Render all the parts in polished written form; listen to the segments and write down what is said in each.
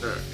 Alright.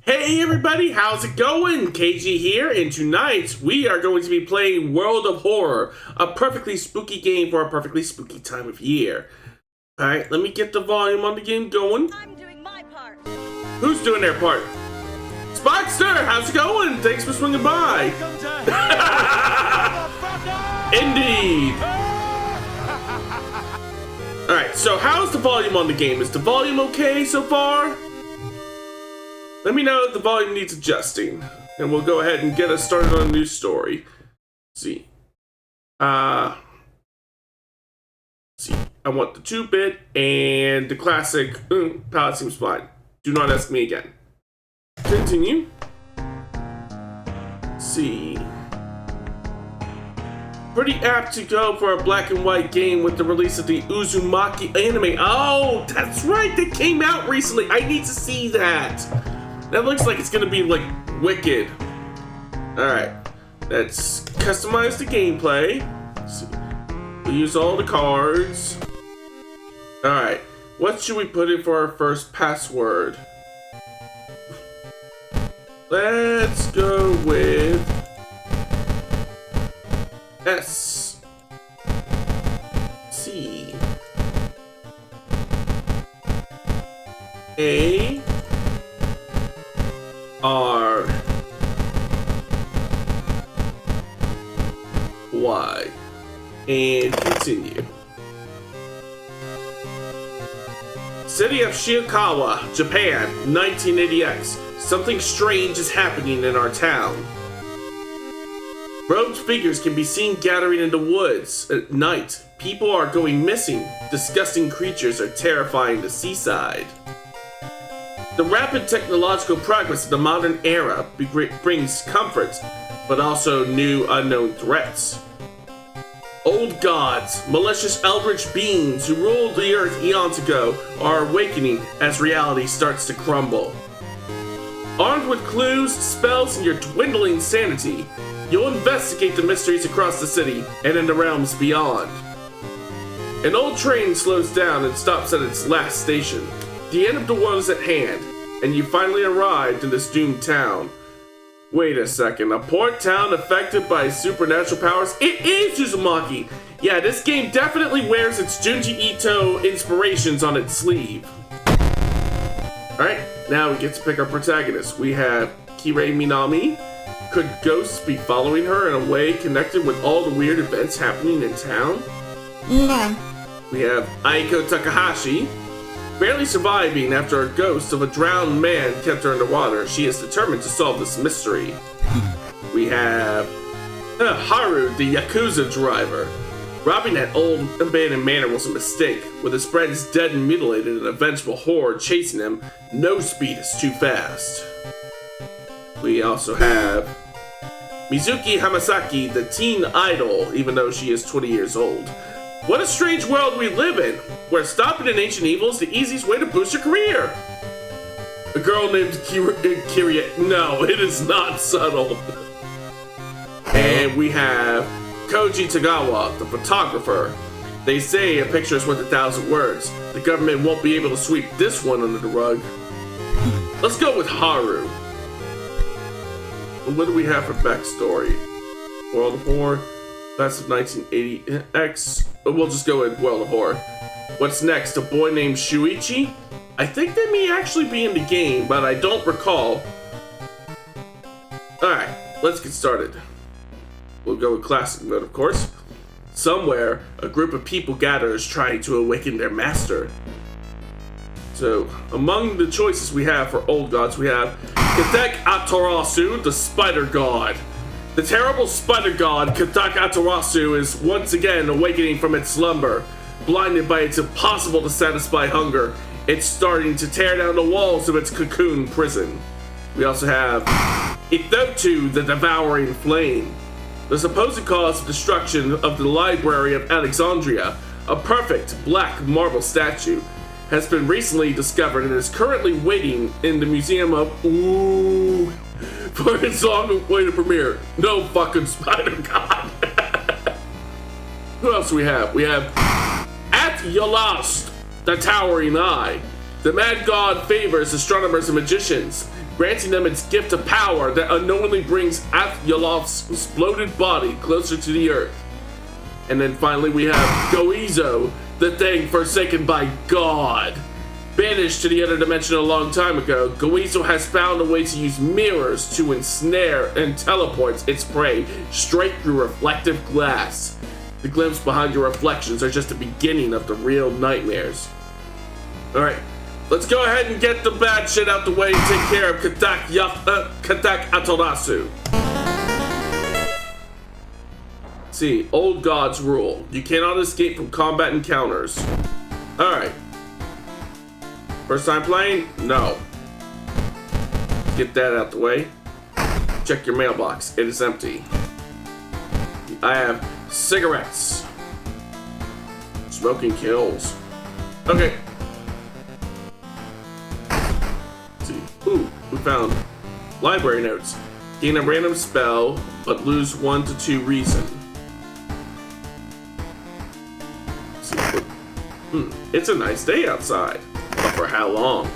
Hey everybody, how's it going? KG here, and tonight we are going to be playing World of Horror, a perfectly spooky game for a perfectly spooky time of year. Alright, let me get the volume on the game going. I'm doing my part. Who's doing their part? Spotster, how's it going? Thanks for swinging by. Indeed. Alright, so how's the volume on the game? Is the volume okay so far? Let me know if the volume needs adjusting, and we'll go ahead and get us started on a new story. Let's see. I want the 2-bit and the classic palette seems fine. Do not ask me again. Continue. Let's see. Pretty apt to go for a black and white game with the release of the Uzumaki anime. Oh, that's right, that came out recently. I need to see that. That looks like it's gonna be like wicked. Alright, let's customize the gameplay. Let's see. We'll use all the cards. Alright, what should we put in for our first password? Let's go with S C A R Y and continue. City of Shiikawa, Japan, 1980X. Something strange is happening in our town. Robed figures can be seen gathering in the woods at night. People are going missing. Disgusting creatures are terrifying the seaside. The rapid technological progress of the modern era brings comfort, but also new unknown threats. Old gods, malicious eldritch beings who ruled the earth eons ago, are awakening as reality starts to crumble. Armed with clues, spells, and your dwindling sanity, you'll investigate the mysteries across the city and in the realms beyond. An old train slows down and stops at its last station. The end of the world is at hand, and you finally arrived in this doomed town. Wait a second, a port town affected by supernatural powers? It is Uzumaki! Yeah, this game definitely wears its Junji Ito inspirations on its sleeve. Alright, now we get to pick our protagonist. We have Kirei Minami. Could ghosts be following her in a way connected with all the weird events happening in town? No. We have Aiko Takahashi. Barely surviving after a ghost of a drowned man kept her underwater, she is determined to solve this mystery. We have Haru, the Yakuza driver. Robbing that old abandoned manor was a mistake. With his friends dead and mutilated and a vengeful horde chasing him, no speed is too fast. We also have Mizuki Hamasaki, the teen idol, even though she is 20 years old. What a strange world we live in, where stopping an ancient evil is the easiest way to boost your career. A girl named Kiria. No, it is not subtle. And we have Koji Tagawa, the photographer. They say a picture is worth 1,000 words. The government won't be able to sweep this one under the rug. Let's go with Haru. What do we have for backstory? World of Horror. That's 1980X. We'll just go with World of Horror. What's next? A boy named Shuichi? I think they may actually be in the game, but I don't recall. Alright, let's get started. We'll go with classic mode, of course. Somewhere, a group of people gathers trying to awaken their master. So, among the choices we have for old gods, we have Katek Atarasu, the spider god. The terrible spider god, Katek Atarasu, is once again awakening from its slumber. Blinded by its impossible to satisfy hunger, it's starting to tear down the walls of its cocoon prison. We also have Ithotu, the devouring flame. The supposed cause of destruction of the Library of Alexandria, a perfect black marble statue, has been recently discovered and is currently waiting in the Museum of for its long-awaited premiere. No fucking spider god. Who else do we have? We have At Yolast, the towering eye. The mad god favors astronomers and magicians. granting them its gift of power that unknowingly brings Athyolov's exploded body closer to the earth. And then finally we have Goizo, the thing forsaken by God. Banished to the other dimension a long time ago, Goizo has found a way to use mirrors to ensnare and teleport its prey straight through reflective glass. The glimpses behind your reflections are just the beginning of the real nightmares. Alright, let's go ahead and get the bad shit out the way and take care of Katak Atorasu. See, old gods rule. You cannot escape from combat encounters. Alright. First time playing? No. Get that out the way. Check your mailbox. It is empty. I have cigarettes. Smoking kills. Okay. Let's see. Ooh, we found library notes. Gain a random spell, but lose 1 to 2 reason. Let's see. It's a nice day outside. But for how long?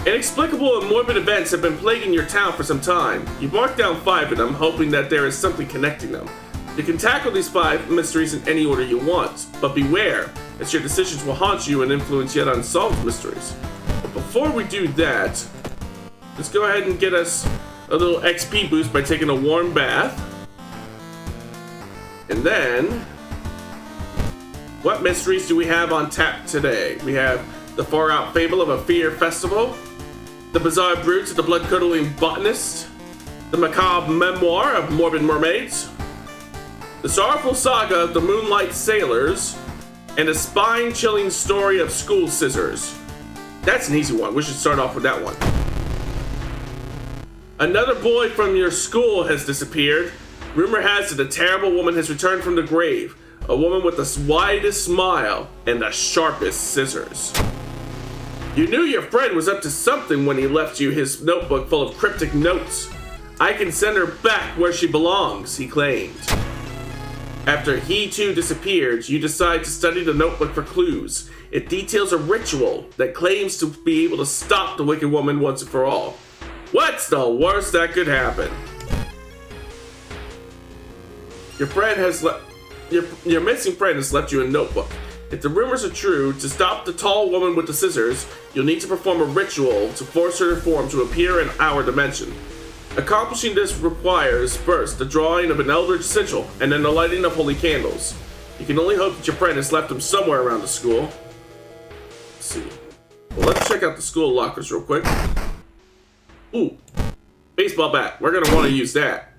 Inexplicable and morbid events have been plaguing your town for some time. You marked down 5 of them, hoping that there is something connecting them. You can tackle these 5 mysteries in any order you want, but beware, as your decisions will haunt you and influence yet unsolved mysteries. But before we do that, let's go ahead and get us a little XP boost by taking a warm bath. And then, what mysteries do we have on tap today? We have the far-out fable of a fear festival, the bizarre brutes of the blood-curdling botanist, the macabre memoir of morbid mermaids, the sorrowful saga of the moonlight sailors, and a spine-chilling story of school scissors. That's an easy one. We should start off with that one. Another boy from your school has disappeared. Rumor has it a terrible woman has returned from the grave. A woman with the widest smile and the sharpest scissors. You knew your friend was up to something when he left you his notebook full of cryptic notes. I can send her back where she belongs, he claimed. After he too disappeared, you decide to study the notebook for clues. It details a ritual that claims to be able to stop the wicked woman once and for all. What's the worst that could happen? Your missing friend has left you a notebook. If the rumors are true, to stop the tall woman with the scissors, you'll need to perform a ritual to force her form to appear in our dimension. Accomplishing this requires, first, the drawing of an eldritch sigil, and then the lighting of holy candles. You can only hope that your friend has left them somewhere around the school. Let's see. Well, let's check out the school lockers real quick. Ooh, baseball bat. We're gonna want to use that.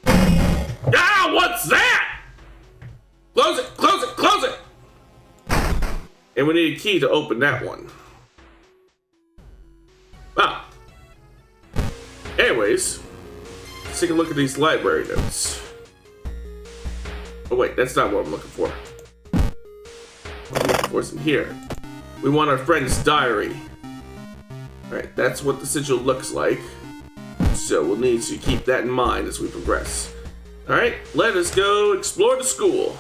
Ah, what's that? Close it, close it, close it! And we need a key to open that one. Ah. Anyways, let's take a look at these library notes. Oh wait, that's not what I'm looking for. What I'm looking for is in here. We want our friend's diary. Alright, that's what the sigil looks like. So we'll need to keep that in mind as we progress. Alright, let us go explore the school.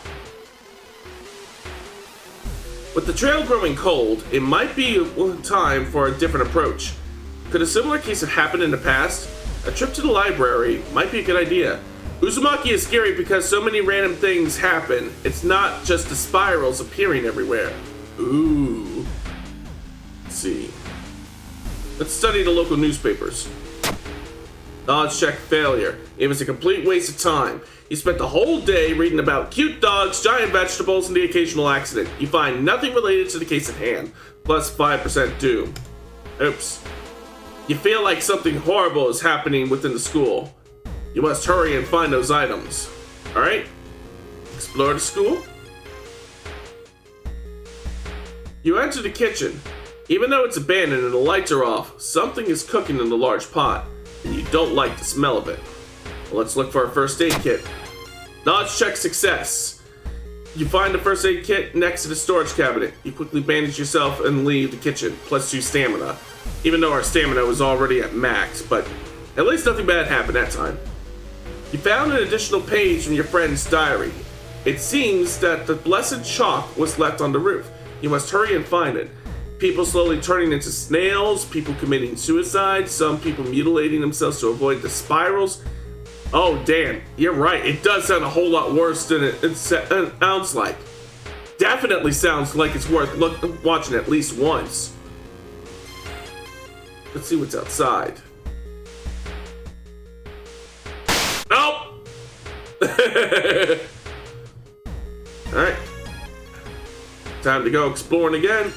With the trail growing cold, it might be time for a different approach. Could a similar case have happened in the past? A trip to the library might be a good idea. Uzumaki is scary because so many random things happen. It's not just the spirals appearing everywhere. Ooh. Let's see. Let's study the local newspapers. Knowledge check failure. It was a complete waste of time. You spent the whole day reading about cute dogs, giant vegetables, and the occasional accident. You find nothing related to the case at hand. Plus 5% doom. Oops. You feel like something horrible is happening within the school. You must hurry and find those items. Alright? Explore the school. You enter the kitchen. Even though it's abandoned and the lights are off, something is cooking in the large pot, and you don't like the smell of it. Well, let's look for a first aid kit. Knowledge check success. You find the first aid kit next to the storage cabinet. You quickly bandage yourself and leave the kitchen, plus 2 stamina. Even though our stamina was already at max, but at least nothing bad happened that time. You found an additional page from your friend's diary. It seems that the blessed chalk was left on the roof. You must hurry and find it. People slowly turning into snails, people committing suicide, some people mutilating themselves to avoid the spirals. Oh, damn, you're right. It does sound a whole lot worse than it sounds like. Definitely sounds like it's worth watching at least once. Let's see what's outside. Nope! Alright. Time to go exploring again.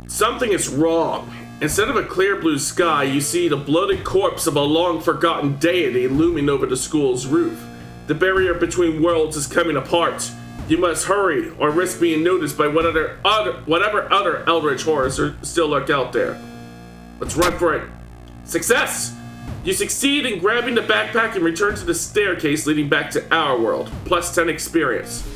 Something is wrong. Instead of a clear blue sky, you see the bloated corpse of a long-forgotten deity looming over the school's roof. The barrier between worlds is coming apart. You must hurry, or risk being noticed by whatever other eldritch horrors are still lurk out there. Let's run for it. Success! You succeed in grabbing the backpack and return to the staircase leading back to our world, plus 10 experience.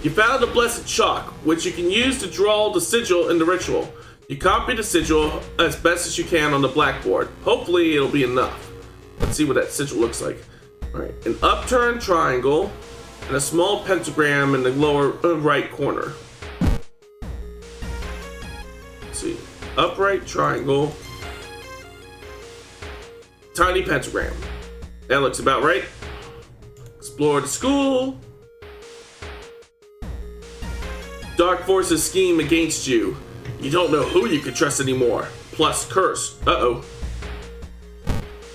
You found a blessed chalk, which you can use to draw the sigil in the ritual. You copy the sigil as best as you can on the blackboard. Hopefully it'll be enough. Let's see what that sigil looks like. Alright, an upturned triangle and a small pentagram in the lower right corner. Let's see, upright triangle, tiny pentagram. That looks about right. Explore the school. Dark forces scheme against you. You don't know who you can trust anymore. Plus curse. Uh-oh.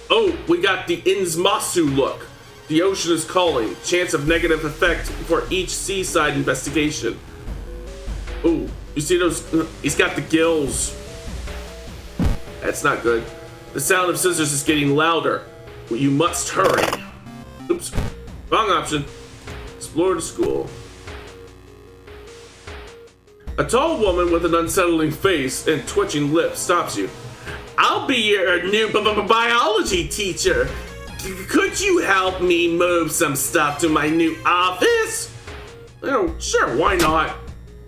Oh, we got the Inzmasu look. The ocean is calling. Chance of negative effect for each seaside investigation. Ooh, you see those? He's got the gills. That's not good. The sound of scissors is getting louder. You must hurry. Oops. Wrong option. Explore the school. A tall woman with an unsettling face and twitching lips stops you. I'll be your new biology teacher. Could you help me move some stuff to my new office? Oh, sure, why not?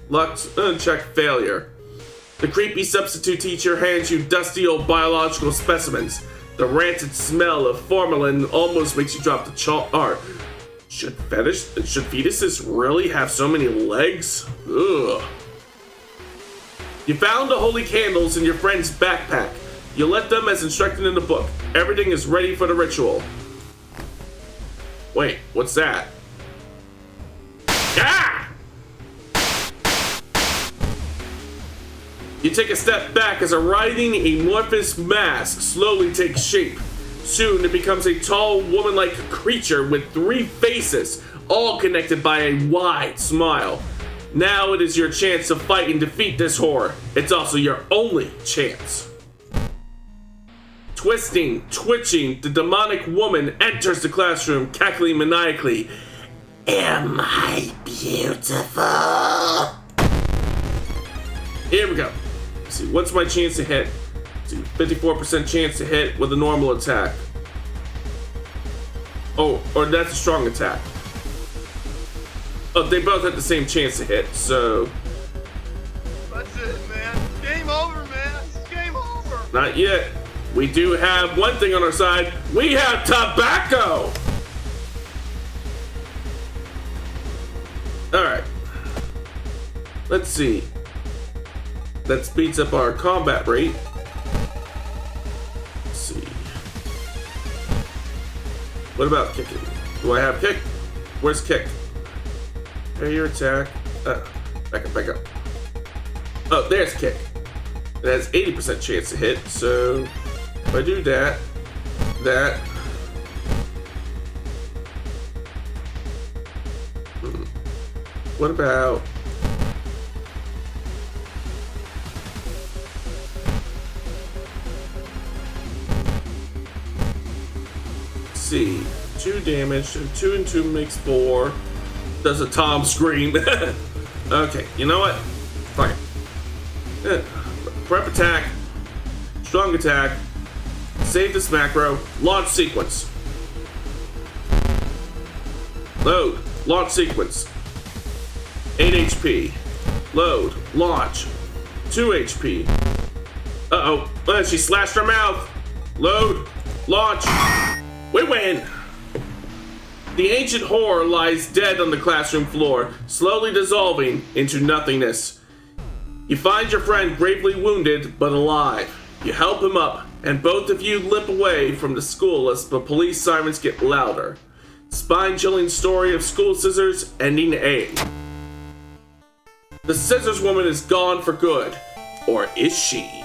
Luck check failure. The creepy substitute teacher hands you dusty old biological specimens. The rancid smell of formalin almost makes you drop the art. Should fetuses really have so many legs? Ugh. You found the holy candles in your friend's backpack. You lit them as instructed in the book. Everything is ready for the ritual. Wait, what's that? Ah! You take a step back as a writhing, amorphous mass slowly takes shape. Soon it becomes a tall, woman-like creature with 3 faces, all connected by a wide smile. Now it is your chance to fight and defeat this horror. It's also your only chance. Twisting, twitching, the demonic woman enters the classroom, cackling maniacally. Am I beautiful? Here we go. Let's see, what's my chance to hit? Let's see, 54% chance to hit with a normal attack. Oh, or that's a strong attack. Oh, they both had the same chance to hit, so... That's it, man. Game over, man. It's game over. Not yet. We do have one thing on our side. We have tobacco! Alright. Let's see. That speeds up our combat rate. Let's see. What about kicking? Do I have kick? Where's kick? There, your attack. Back up. Oh, there's kick. It has 80% chance to hit, so if I do that. What about... Let's see. 2 damage, 2 and 2 makes 4. Does a Tom scream. Okay, you know what? Fuck it. Prep attack. Strong attack. Save this macro. Launch sequence. Load. Launch sequence. 8 HP. Load. Launch. 2 HP. Uh-oh. She slashed her mouth. Load. Launch. We win. The ancient horror lies dead on the classroom floor, slowly dissolving into nothingness. You find your friend gravely wounded, but alive. You help him up, and both of you limp away from the school as the police sirens get louder. Spine-chilling story of school scissors ending A. The scissors woman is gone for good. Or is she?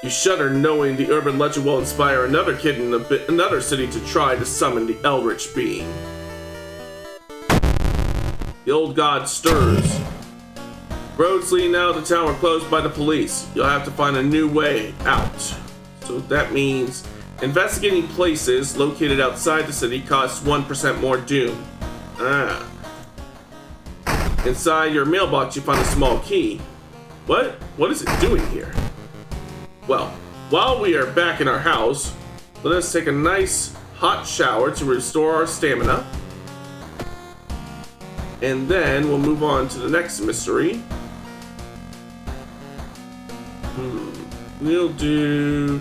You shudder knowing the urban legend will inspire another kid in another city to try to summon the eldritch being. The old god stirs. Roads leading out of the town are closed by the police. You'll have to find a new way out. So that means investigating places located outside the city costs 1% more doom. Inside your mailbox you find a small key. What is it doing here? Well, while we are back in our house, let us take a nice hot shower to restore our stamina. And then we'll move on to the next mystery. We'll do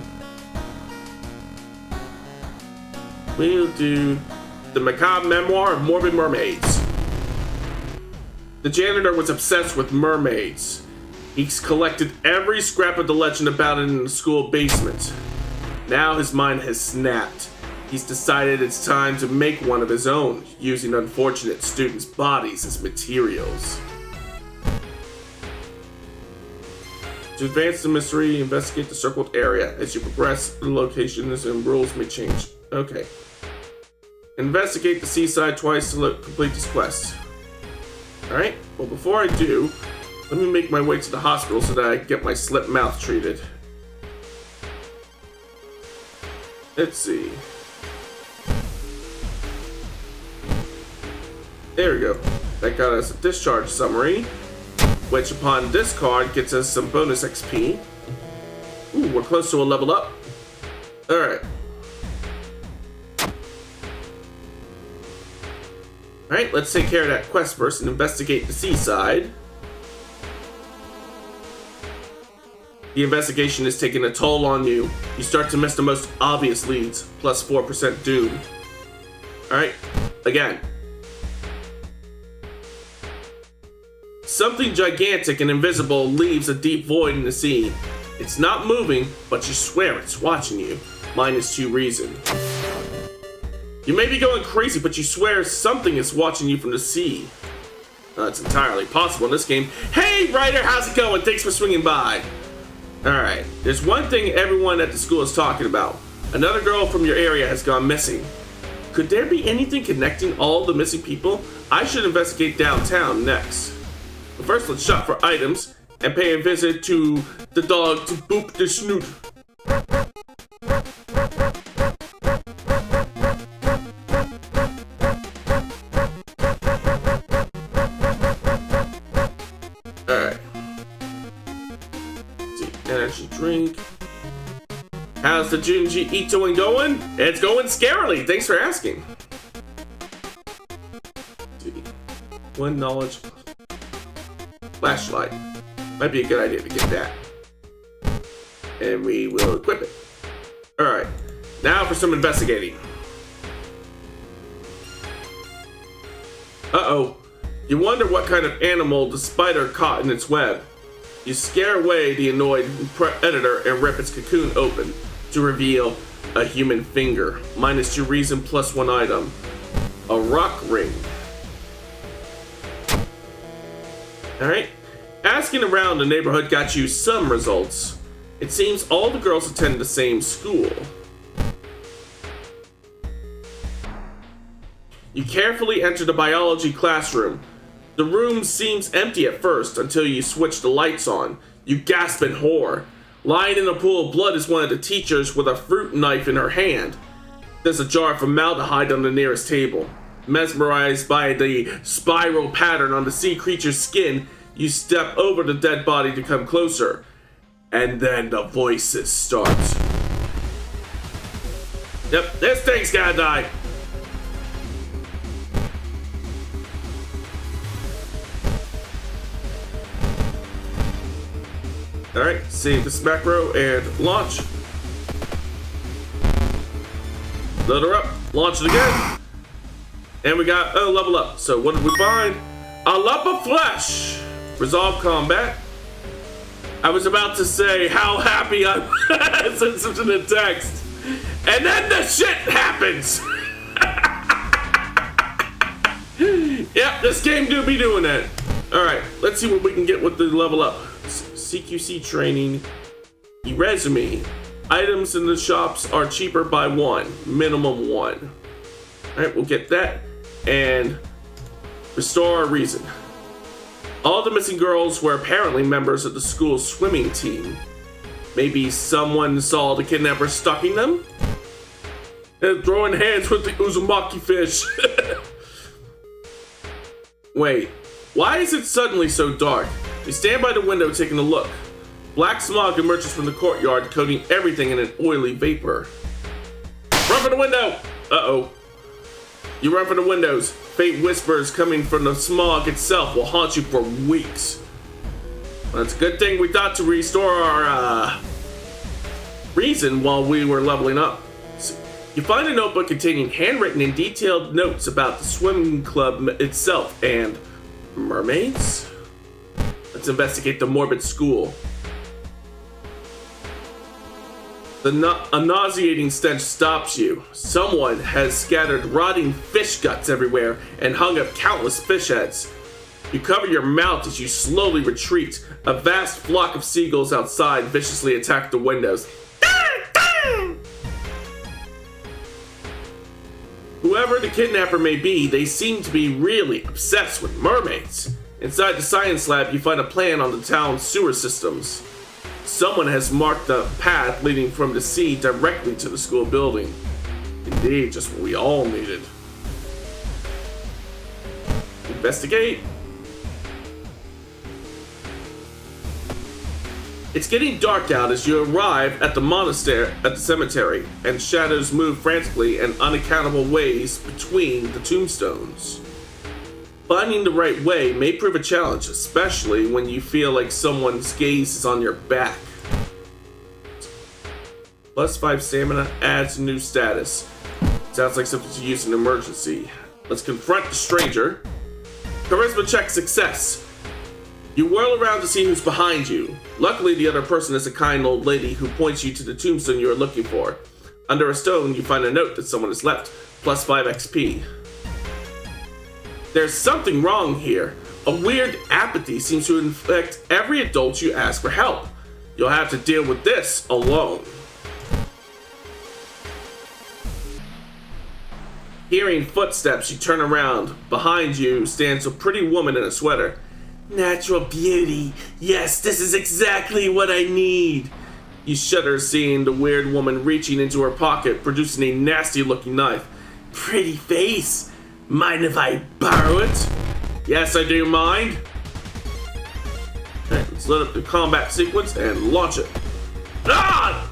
the macabre memoir of morbid mermaids. The janitor was obsessed with mermaids. He's collected every scrap of the legend about it in the school basement. Now his mind has snapped. He's decided it's time to make one of his own, using unfortunate students' bodies as materials. To advance the mystery, investigate the circled area. As you progress, the locations and rules may change. Okay. Investigate the seaside twice to complete this quest. Alright, well before I do, let me make my way to the hospital so that I can get my slipped mouth treated. Let's see. There we go. That got us a discharge summary, which upon discard gets us some bonus XP. Ooh, we're close to a level up. Alright. Alright, let's take care of that quest first and investigate the seaside. The investigation is taking a toll on you. You start to miss the most obvious leads, plus 4% doom. Alright, again. Something gigantic and invisible leaves a deep void in the sea. It's not moving, but you swear it's watching you. -2 reason. You may be going crazy, but you swear something is watching you from the sea. That's entirely possible in this game. Hey, Ryder, how's it going? Thanks for swinging by. Alright, there's one thing everyone at the school is talking about. Another girl from your area has gone missing. Could there be anything connecting all the missing people? I should investigate downtown next. But first, let's shop for items and pay a visit to the dog to boop the snoot. Alright. Energy drink. How's the Junji Itoing going? It's going scarily. Thanks for asking. One knowledge. Flashlight. Might be a good idea to get that. And we will equip it. Alright. Now for some investigating. Uh-oh. You wonder what kind of animal the spider caught in its web. You scare away the annoyed editor and rip its cocoon open to reveal a human finger. -2 reason, +1 item. A rock ring. Alright. Asking around the neighborhood got you some results. It seems all the girls attend the same school. You carefully enter the biology classroom. The room seems empty at first until you switch the lights on. You gasp in horror. Lying in a pool of blood is one of the teachers with a fruit knife in her hand. There's a jar of formaldehyde on the nearest table. Mesmerized by the spiral pattern on the sea creature's skin, you step over the dead body to come closer. And then the voices start. Yep, this thing's gotta die. Alright, save this macro and launch. Load her up, launch it again. And we got a level up. So what did we find? A lump of flesh. Resolve combat. I was about to say how happy I was in the text. And then the shit happens. Yep, this game do be doing that. Alright, let's see what we can get with the level up. CQC training. Resume. Items in the shops are cheaper by 1. Minimum 1. Alright, we'll get that. And restore our reason. All the missing girls were apparently members of the school's swimming team. Maybe someone saw the kidnappers stalking them? And throwing hands with the Uzumaki fish. Wait, why is it suddenly so dark? We stand by the window taking a look. Black smog emerges from the courtyard, coating everything in an oily vapor. Run for the window! Uh-oh. You run for the windows. Faint whispers coming from the smog itself will haunt you for weeks. Well, it's a good thing we thought to restore our reason while we were leveling up. So you find a notebook containing handwritten and detailed notes about the swimming club itself and mermaids? Let's investigate the morbid school. A nauseating stench stops you. Someone has scattered rotting fish guts everywhere and hung up countless fish heads. You cover your mouth as you slowly retreat. A vast flock of seagulls outside viciously attack the windows. Whoever the kidnapper may be, they seem to be really obsessed with mermaids. Inside the science lab, you find a plan on the town's sewer systems. Someone has marked the path leading from the sea directly to the school building. Indeed, just what we all needed. Investigate. It's getting dark out as you arrive at the cemetery, and shadows move frantically in unaccountable ways between the tombstones. Finding the right way may prove a challenge, especially when you feel like someone's gaze is on your back. +5 stamina adds a new status. Sounds like something to use in an emergency. Let's confront the stranger. Charisma check success. You whirl around to see who's behind you. Luckily, the other person is a kind old lady who points you to the tombstone you are looking for. Under a stone, you find a note that someone has left. +5 XP. There's something wrong here. A weird apathy seems to infect every adult you ask for help. You'll have to deal with this alone. Hearing footsteps, you turn around. Behind you stands a pretty woman in a sweater. Natural beauty. Yes, this is exactly what I need. You shudder seeing the weird woman reaching into her pocket, producing a nasty-looking knife. Pretty face. Mind if I borrow it? Yes, I do mind. Alright, let's load up the combat sequence and launch it. Ah!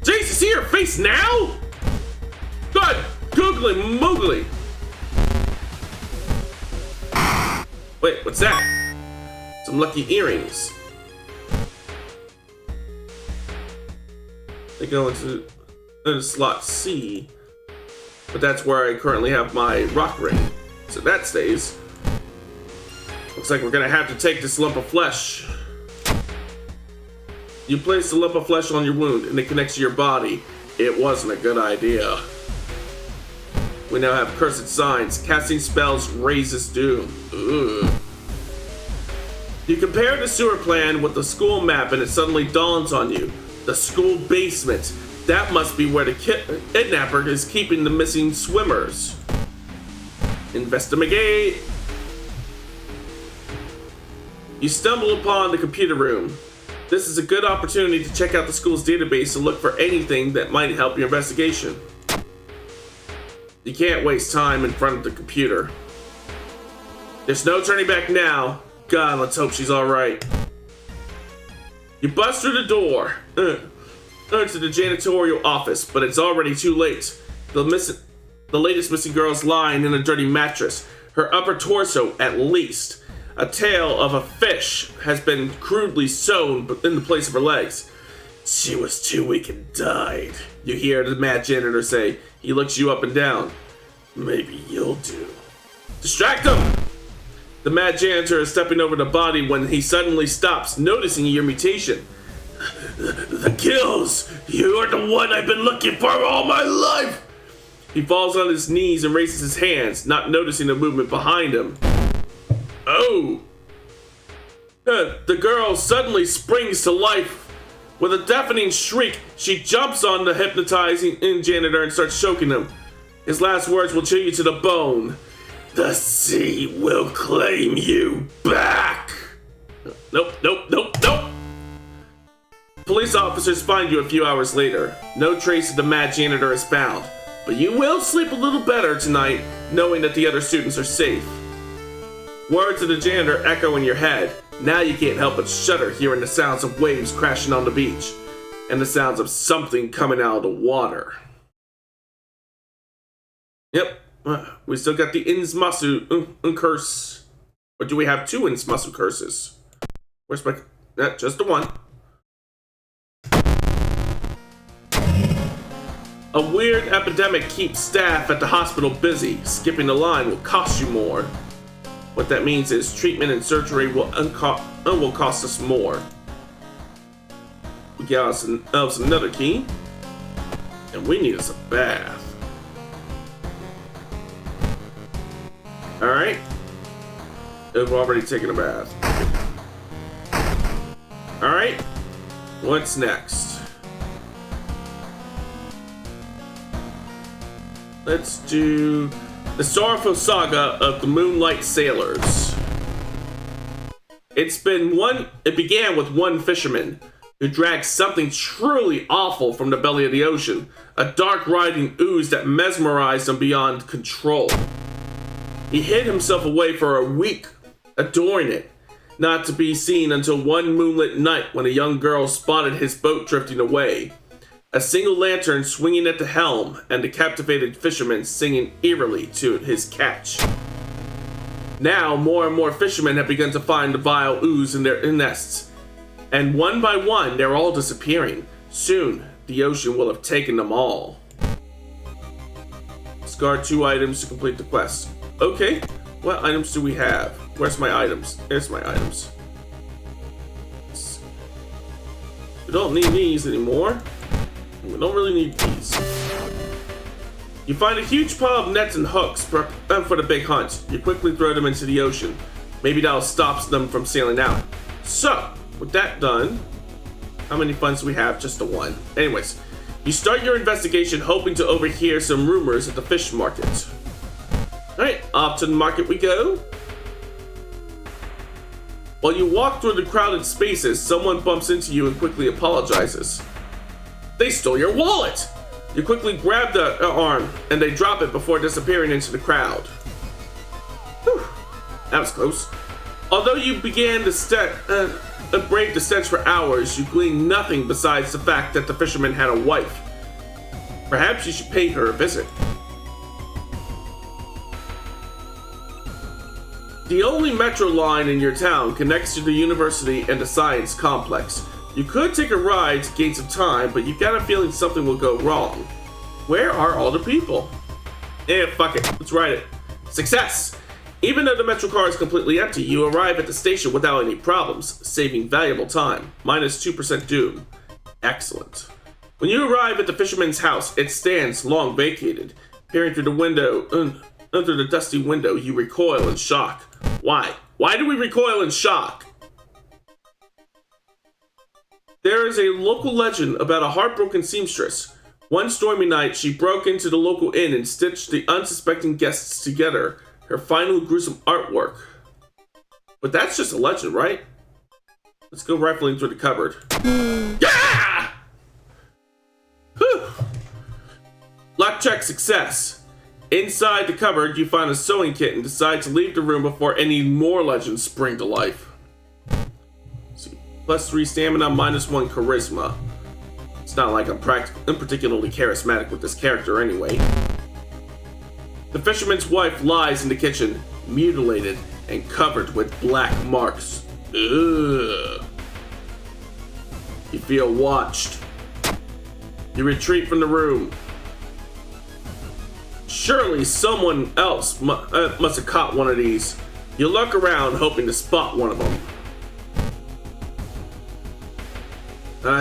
Jeez, you see her face now? Good! Googly moogly! Wait, what's that? Some lucky earrings. They go into slot C. But that's where I currently have my rock ring. So that stays. Looks like we're gonna have to take this lump of flesh. You place the lump of flesh on your wound and it connects to your body. It wasn't a good idea. We now have cursed signs. Casting spells raises doom. Ugh. You compare the sewer plan with the school map and it suddenly dawns on you. The school basement. That must be where the kidnapper is keeping the missing swimmers. Investigate. You stumble upon the computer room. This is a good opportunity to check out the school's database and look for anything that might help your investigation. You can't waste time in front of the computer. There's no turning back now. God, let's hope she's alright. You bust through the door. To the janitorial office, but it's already too late. The latest missing girl is lying in a dirty mattress. Her upper torso, at least. A tail of a fish has been crudely sewn in the place of her legs. She was too weak and died. You hear the mad janitor say. He looks you up and down. Maybe you'll do. Distract him! The mad janitor is stepping over the body when he suddenly stops, noticing your mutation. The kills! You are the one I've been looking for all my life! He falls on his knees and raises his hands, not noticing the movement behind him. Oh! The girl suddenly springs to life. With a deafening shriek, she jumps on the hypnotizing janitor and starts choking him. His last words will chill you to the bone. The sea will claim you back! Nope. Police officers find you a few hours later. No trace of the mad janitor is found, but you will sleep a little better tonight knowing that the other students are safe. Words of the janitor echo in your head. Now you can't help but shudder hearing the sounds of waves crashing on the beach and the sounds of something coming out of the water. Yep, we still got the Insmasu curse. Or do we have two Insmasu curses? Where's my... just the one. A weird epidemic keeps staff at the hospital busy. Skipping the line will cost you more. What that means is treatment and surgery will cost us more. We got us another key. And we need us a bath. Alright. We've already taken a bath. Alright. What's next? Let's do the sorrowful saga of the Moonlight Sailors. It began with one fisherman who dragged something truly awful from the belly of the ocean, a dark riding ooze that mesmerized him beyond control. He hid himself away for a week, adoring it, not to be seen until one moonlit night when a young girl spotted his boat drifting away. A single lantern swinging at the helm, and the captivated fisherman singing eerily to his catch. Now, more and more fishermen have begun to find the vile ooze in their nests, and one by one, they're all disappearing. Soon, the ocean will have taken them all. Discard 2 items to complete the quest. Okay, what items do we have? Where's my items? There's my items. We don't need these anymore. We don't really need these. You find a huge pile of nets and hooks for the big hunt. You quickly throw them into the ocean. Maybe that'll stop them from sailing out. So, with that done, how many funds do we have? Just the one. Anyways, you start your investigation hoping to overhear some rumors at the fish market. Alright, off to the market we go. While you walk through the crowded spaces, someone bumps into you and quickly apologizes. They stole your wallet! You quickly grab the arm, and they drop it before disappearing into the crowd. Whew, that was close. Although you began to brave the stench for hours, you gleaned nothing besides the fact that the fisherman had a wife. Perhaps you should pay her a visit. The only metro line in your town connects to the university and the science complex. You could take a ride to gain some time, but you've got a feeling something will go wrong. Where are all the people? Fuck it, let's ride it. Success! Even though the metro car is completely empty, you arrive at the station without any problems, saving valuable time. Minus 2% doom. Excellent. When you arrive at the fisherman's house, it stands long vacated. Peering through the window, under the dusty window, you recoil in shock. Why? Why do we recoil in shock? There is a local legend about a heartbroken seamstress. One stormy night, she broke into the local inn and stitched the unsuspecting guests together. Her final gruesome artwork. But that's just a legend, right? Let's go rifling through the cupboard. Yeah! Whew. Luck check success. Inside the cupboard, you find a sewing kit and decide to leave the room before any more legends spring to life. +3 stamina, -1 charisma. It's not like I'm particularly charismatic with this character anyway. The fisherman's wife lies in the kitchen, mutilated and covered with black marks. Ugh. You feel watched. You retreat from the room. Surely someone else must have caught one of these. You look around hoping to spot one of them.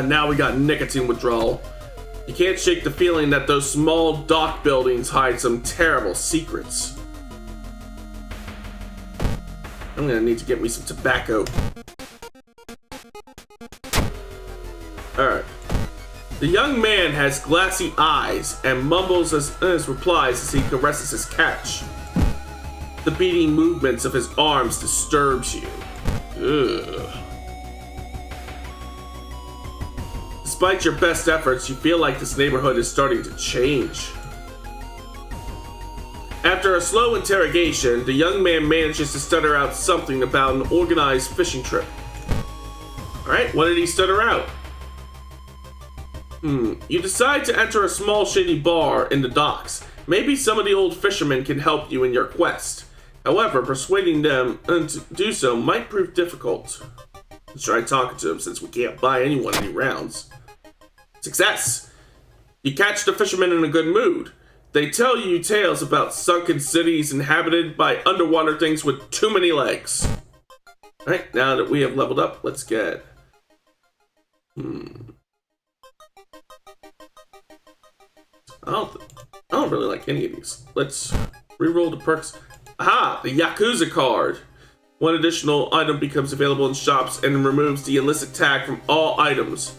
Now we got nicotine withdrawal. You can't shake the feeling that those small dock buildings hide some terrible secrets. I'm gonna need to get me some tobacco. Alright. The young man has glassy eyes and mumbles his replies as he caresses his catch. The beating movements of his arms disturbs you. Ugh. Despite your best efforts, you feel like this neighborhood is starting to change. After a slow interrogation, the young man manages to stutter out something about an organized fishing trip. Alright, what did he stutter out? You decide to enter a small shady bar in the docks. Maybe some of the old fishermen can help you in your quest. However, persuading them to do so might prove difficult. Let's try talking to them since we can't buy anyone any rounds. Success! You catch the fishermen in a good mood. They tell you tales about sunken cities inhabited by underwater things with too many legs. Alright, now that we have leveled up, let's get... I don't really like any of these. Let's re-roll the perks. Aha! The Yakuza card. One additional item becomes available in shops and removes the illicit tag from all items.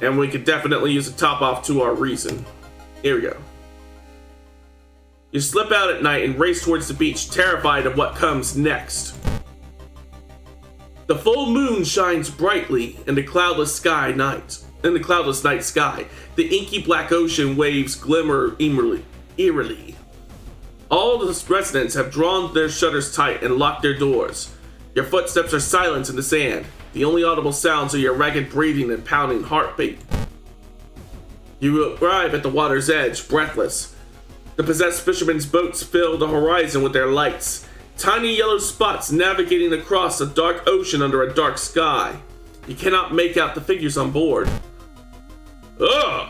And we could definitely use a top off to our reason. Here we go. You slip out at night and race towards the beach, terrified of what comes next. The full moon shines brightly in the cloudless night sky. The inky black ocean waves glimmer eerily. All the residents have drawn their shutters tight and locked their doors. Your footsteps are silent in the sand. The only audible sounds are your ragged breathing and pounding heartbeat. You arrive at the water's edge, breathless. The possessed fishermen's boats fill the horizon with their lights. Tiny yellow spots navigating across a dark ocean under a dark sky. You cannot make out the figures on board. Ugh!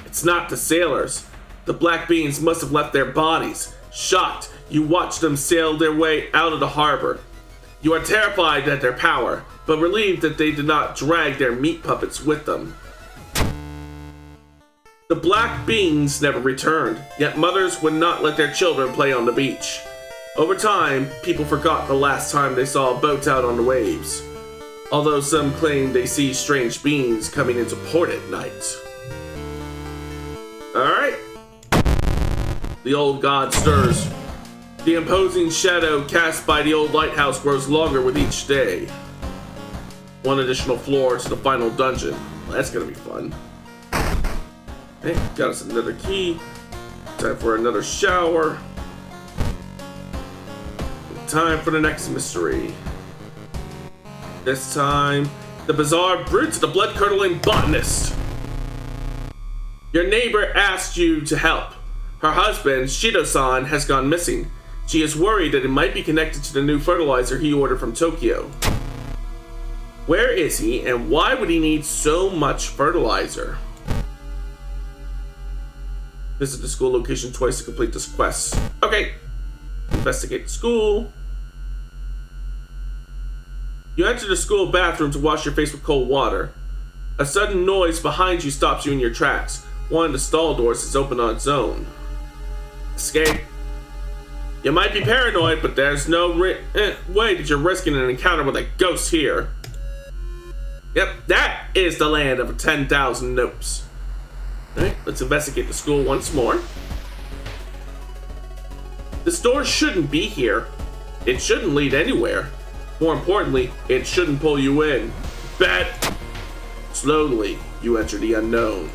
It's not the sailors. The black beings must have left their bodies. Shocked, you watch them sail their way out of the harbor. You are terrified at their power, but relieved that they did not drag their meat puppets with them. The black beings never returned, yet mothers would not let their children play on the beach. Over time, people forgot the last time they saw a boat out on the waves, although some claim they see strange beings coming into port at night. Alright. The old god stirs. The imposing shadow cast by the old lighthouse grows longer with each day. One additional floor to the final dungeon. Well, that's gonna be fun. Hey, got us another key. Time for another shower. Time for the next mystery. This time, the bizarre brute, the blood-curdling botanist. Your neighbor asked you to help. Her husband, Shido-san, has gone missing. She is worried that it might be connected to the new fertilizer he ordered from Tokyo. Where is he, and why would he need so much fertilizer? Visit the school location twice to complete this quest. Okay. Investigate the school. You enter the school bathroom to wash your face with cold water. A sudden noise behind you stops you in your tracks. One of the stall doors is open on its own. Escape. You might be paranoid, but there's no way that you're risking an encounter with a ghost here. Yep, that is the land of 10,000 nopes. Alright, let's investigate the school once more. This door shouldn't be here. It shouldn't lead anywhere. More importantly, it shouldn't pull you in. Bet! Slowly, you enter the unknown.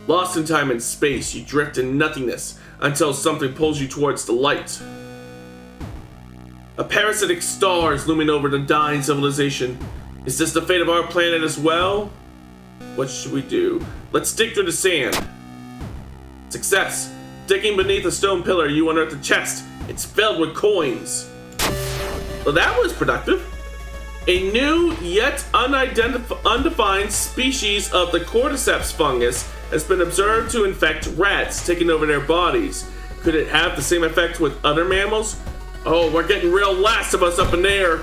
Lost in time and space, you drift in nothingness until something pulls you towards the light. A parasitic star is looming over the dying civilization. Is this the fate of our planet as well? What should we do? Let's dig through the sand. Success! Digging beneath a stone pillar, you unearth a chest. It's filled with coins. Well, that was productive. A new yet undefined species of the cordyceps fungus has been observed to infect rats, taking over their bodies. Could it have the same effect with other mammals? Oh, we're getting real Last of Us up in there.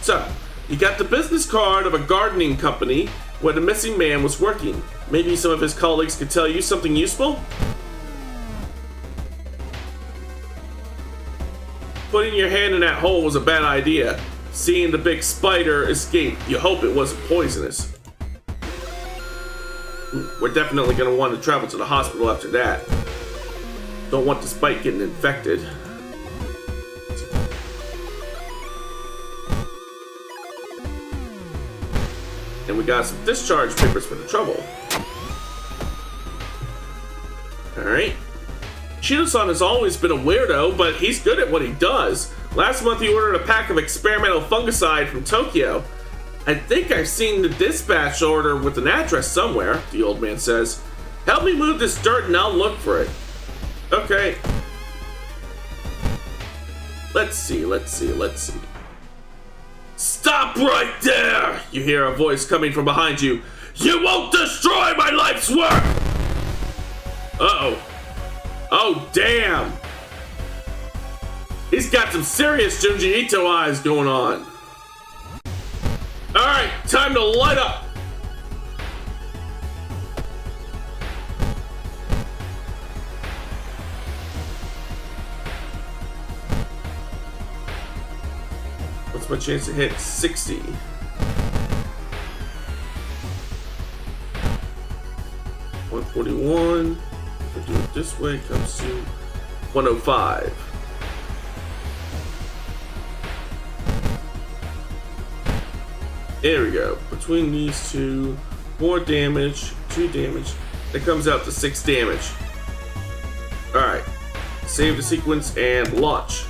So, you got the business card of a gardening company where the missing man was working. Maybe some of his colleagues could tell you something useful? Putting your hand in that hole was a bad idea. Seeing the big spider escape, you hope it wasn't poisonous. We're definitely going to want to travel to the hospital after that. Don't want the spike getting infected. And we got some discharge papers for the trouble. Alright. Shido-san has always been a weirdo, but he's good at what he does. Last month he ordered a pack of experimental fungicide from Tokyo. I think I've seen the dispatch order with an address somewhere, the old man says. Help me move this dirt and I'll look for it. Okay. Let's see. Stop right there! You hear a voice coming from behind you. You won't destroy my life's work! Uh-oh. Oh, damn! He's got some serious Junji Ito eyes going on. Alright, time to light up! What's my chance to hit? 60. 141. If I do it this way, it comes to 105. There we go. Between these two, 4 damage, 2 damage. That comes out to 6 damage. Alright. Save the sequence and launch.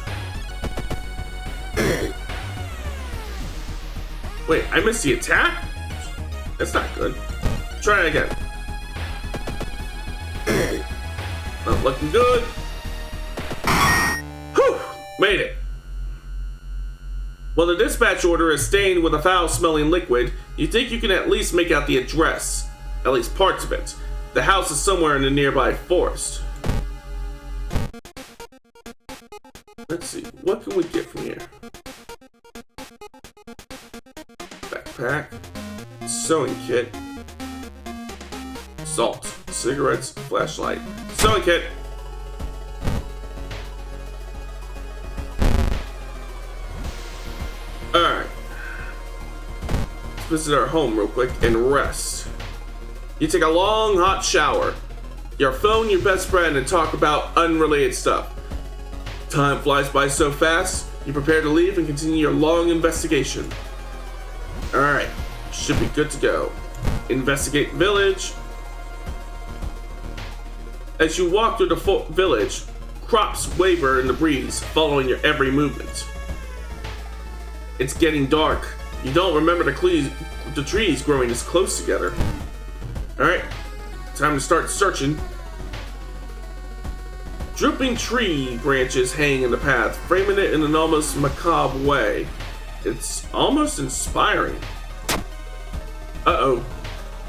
Wait, I missed the attack? That's not good. Try it again. Not looking good. Whew! Made it. Well, the dispatch order is stained with a foul-smelling liquid. You think you can at least make out the address. At least parts of it. The house is somewhere in the nearby forest. Let's see. What can we get from here? Backpack. Sewing kit. Salt. Cigarettes. Flashlight. Sewing kit. Alright. Let's visit our home real quick and rest. You take a long, hot shower. You phone your best friend and talk about unrelated stuff. Time flies by so fast, you prepare to leave and continue your long investigation. Alright. Should be good to go. Investigate village. As you walk through the village, crops waver in the breeze, following your every movement. It's getting dark. You don't remember the trees growing this close together. Alright, time to start searching. Drooping tree branches hang in the path, framing it in an almost macabre way. It's almost inspiring. Uh-oh.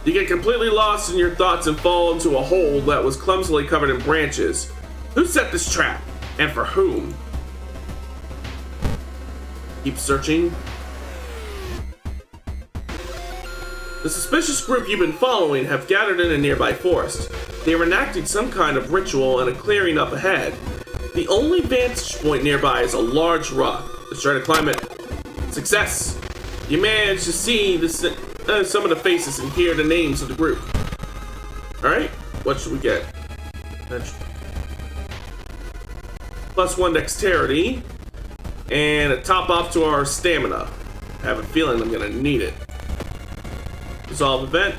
You get completely lost in your thoughts and fall into a hole that was clumsily covered in branches. Who set this trap? And for whom? Keep searching. The suspicious group you've been following have gathered in a nearby forest. They are enacting some kind of ritual in a clearing up ahead. The only vantage point nearby is a large rock. Let's try to climb it. Success! You manage to see some of the faces and hear the names of the group. Alright, what should we get? +1 dexterity. And a top off to our stamina. I have a feeling I'm gonna need it. Resolve event.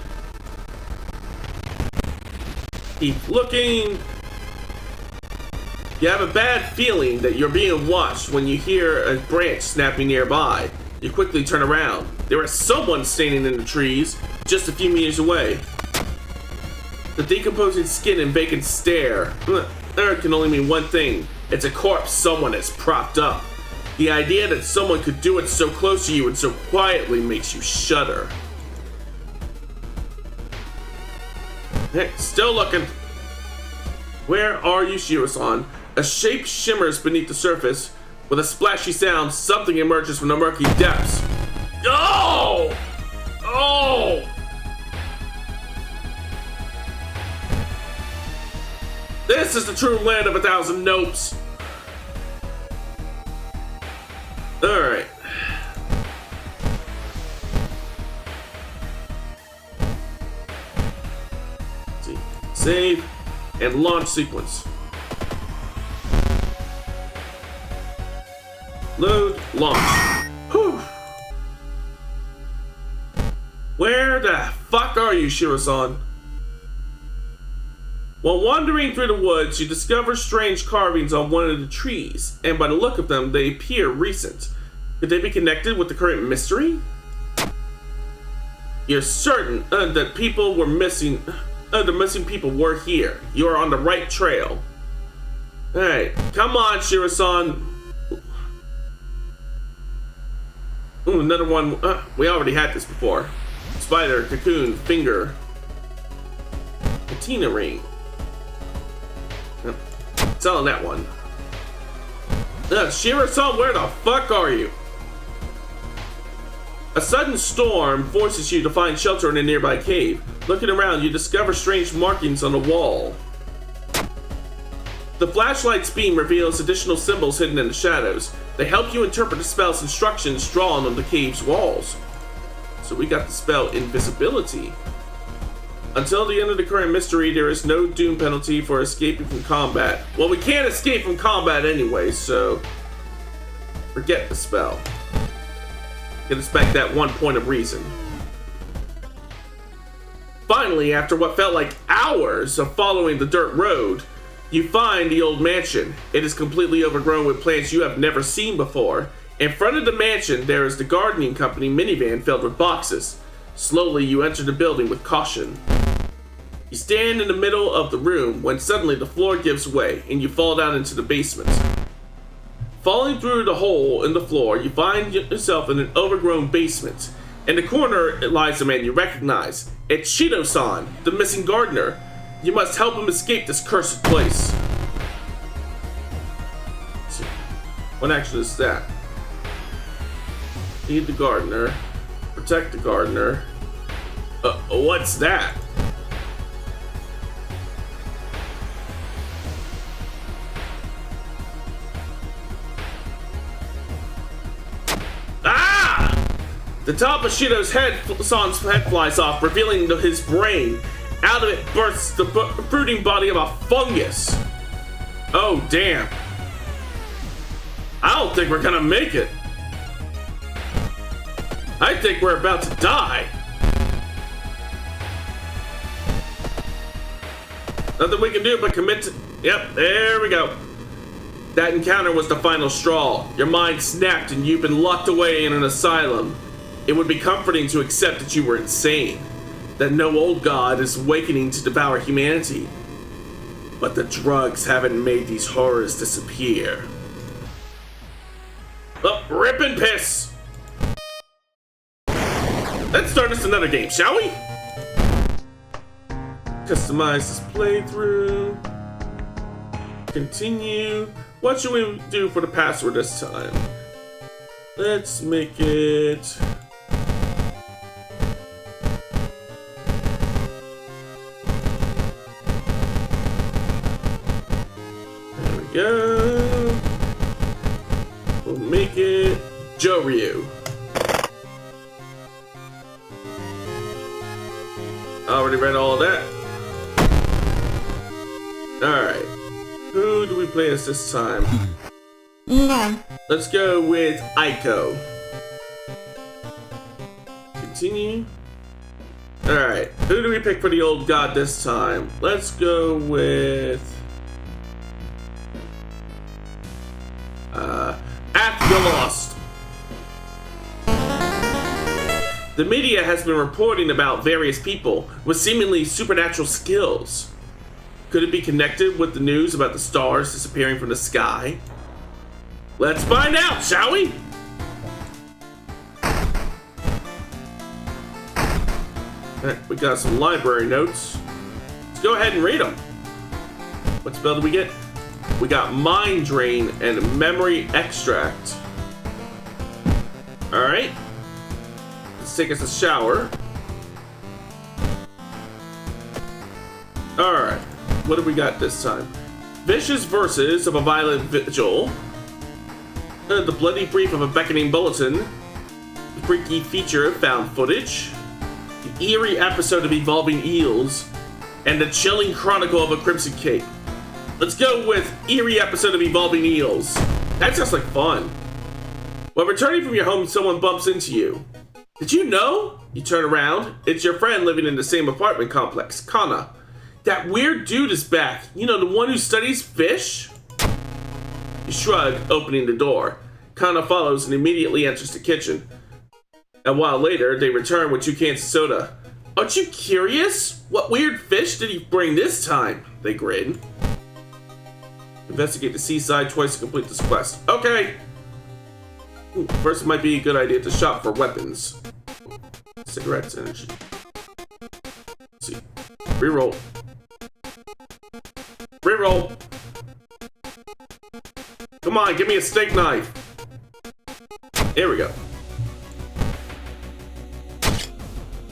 Keep looking. You have a bad feeling that you're being watched when you hear a branch snapping nearby. You quickly turn around. There is someone standing in the trees, just a few meters away. The decomposing skin and vacant stare. There can only mean one thing. It's a corpse someone has propped up. The idea that someone could do it so close to you and so quietly makes you shudder. Hey, still looking. Where are you, Shiro-san? A shape shimmers beneath the surface. With a splashy sound, something emerges from the murky depths. Oh! Oh! This is the true land of 1,000 nopes. Alright. See. Save and launch sequence. Load, launch. Whew. Where the fuck are you, Shiro-san? While wandering through the woods, you discover strange carvings on one of the trees, and by the look of them, they appear recent. Could they be connected with the current mystery? You're certain that people were missing. The missing people were here. You are on the right trail. Alright, come on, Shiro-san. Ooh, another one. We already had this before. Spider, cocoon, finger, patina ring. Selling that one. Shiro-san, where the fuck are you? A sudden storm forces you to find shelter in a nearby cave. Looking around, you discover strange markings on the wall. The flashlight's beam reveals additional symbols hidden in the shadows. They help you interpret the spell's instructions drawn on the cave's walls. So we got the spell Invisibility. Until the end of the current mystery, there is no doom penalty for escaping from combat. Well, we can't escape from combat anyway, so forget the spell. Get us back that 1 point of reason. Finally, after what felt like hours of following the dirt road, you find the old mansion. It is completely overgrown with plants you have never seen before. In front of the mansion, there is the gardening company minivan filled with boxes. Slowly, you enter the building with caution. You stand in the middle of the room when suddenly the floor gives way and you fall down into the basement. Falling through the hole in the floor, you find yourself in an overgrown basement. In the corner lies a man you recognize. It's Shido-san, the missing gardener. You must help him escape this cursed place. What action is that? Feed the gardener. Protect the gardener. What's that? The top of Shido's San's head flies off, revealing his brain. Out of it bursts the fruiting body of a fungus. Oh, damn. I don't think we're gonna make it. I think we're about to die. Nothing we can do but commit to... Yep, there we go. That encounter was the final straw. Your mind snapped and you've been locked away in an asylum. It would be comforting to accept that you were insane, that no old god is awakening to devour humanity. But the drugs haven't made these horrors disappear. Oh, rip and piss! Let's start us another game, shall we? Customize this playthrough. Continue. What should we do for the password this time? Let's make it... There we go. We'll make it Joryu. Already read all of that. Alright. Who do we play as this time? No. Let's go with Aiko. Continue. Alright. Who do we pick for the old god this time? Let's go with... Lost. The media has been reporting about various people with seemingly supernatural skills. Could it be connected with the news about the stars disappearing from the sky? Let's find out, shall we? Alright, we got some library notes. Let's go ahead and read them. What spell did we get? We got Mind Drain and Memory Extract. Alright. Let's take us a shower. Alright. What do we got this time? Vicious Verses of a Violent Vigil. The Bloody Brief of a Beckoning Bulletin. The Freaky Feature of Found Footage. The Eerie Episode of Evolving Eels. And the Chilling Chronicle of a Crimson Cape. Let's go with Eerie Episode of Evolving Eels. That sounds like fun. While returning from your home, someone bumps into you. Did you know? You turn around. It's your friend living in the same apartment complex, Kana. That weird dude is back. You know, the one who studies fish? You shrug, opening the door. Kana follows and immediately enters the kitchen. A while later, they return with 2 cans of soda. Aren't you curious? What weird fish did he bring this time? They grin. Investigate the seaside twice to complete this quest. Okay. Ooh, first, it might be a good idea to shop for weapons. Cigarettes, energy. Let's see. Reroll. Reroll. Come on, give me a steak knife. There we go.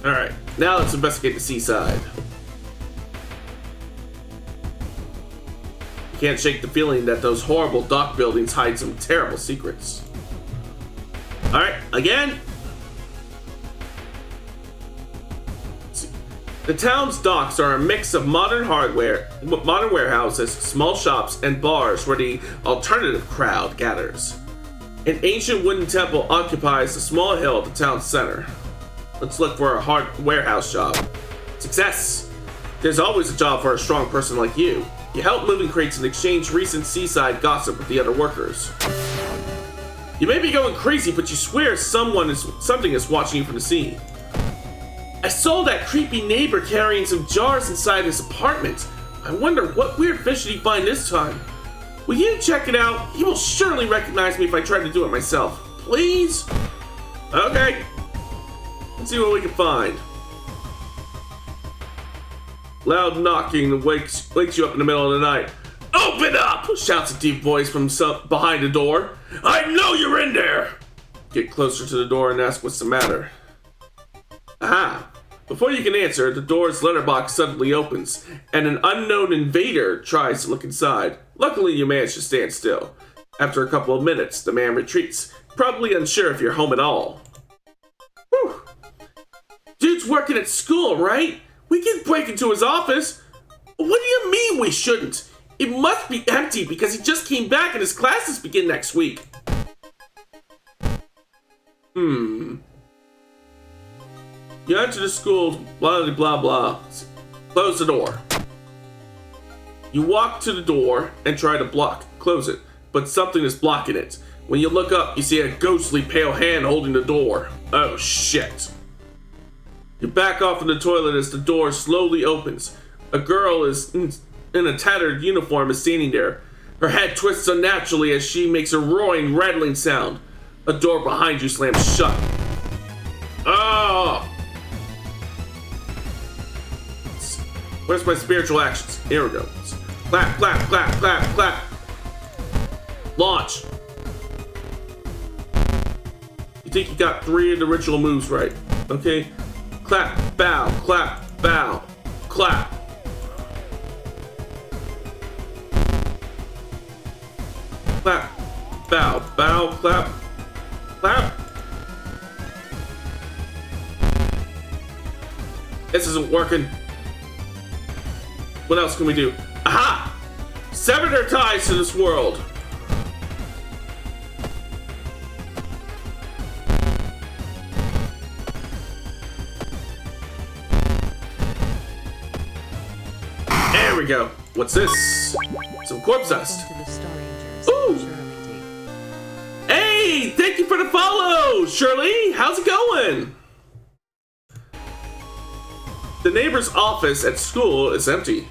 Alright, now let's investigate the seaside. You can't shake the feeling that those horrible dock buildings hide some terrible secrets. Alright, again. The town's docks are a mix of modern warehouses, small shops, and bars where the alternative crowd gathers. An ancient wooden temple occupies a small hill at the town center. Let's look for a hard warehouse job. Success! There's always a job for a strong person like you. You help moving crates and exchange recent seaside gossip with the other workers. You may be going crazy, but you swear something is watching you from the sea. I saw that creepy neighbor carrying some jars inside his apartment. I wonder what weird fish did he find this time? Will you check it out? He will surely recognize me if I try to do it myself. Please? Okay. Let's see what we can find. Loud knocking wakes you up in the middle of the night. Open up! Shouts a deep voice from behind the door. I know you're in there! Get closer to the door and ask what's the matter. Aha! Before you can answer, the door's letterbox suddenly opens, and an unknown invader tries to look inside. Luckily, you manage to stand still. After a couple of minutes, the man retreats, probably unsure if you're home at all. Whew! Dude's working at school, right? We can break into his office. What do you mean we shouldn't? It must be empty because he just came back and his classes begin next week. You enter the school, blah, blah, blah, blah. Close the door. You walk to the door and try to close it, but something is blocking it. When you look up, you see a ghostly pale hand holding the door. Oh, shit. You back off in the toilet as the door slowly opens. A girl in a tattered uniform is standing there. Her head twists unnaturally as she makes a roaring, rattling sound. A door behind you slams shut. Oh! Where's my spiritual actions? Here we go. Clap, clap, clap, clap, clap. Launch. You think you got 3 of the ritual moves right. Okay? Clap, bow, clap, bow, clap. Clap, bow, bow, clap, clap. This isn't working. What else can we do? Aha! Sever their ties to this world. There we go. What's this? Some corpse dust. Ooh! Hey! Thank you for the follow, Shirley! How's it going? The neighbor's office at school is empty.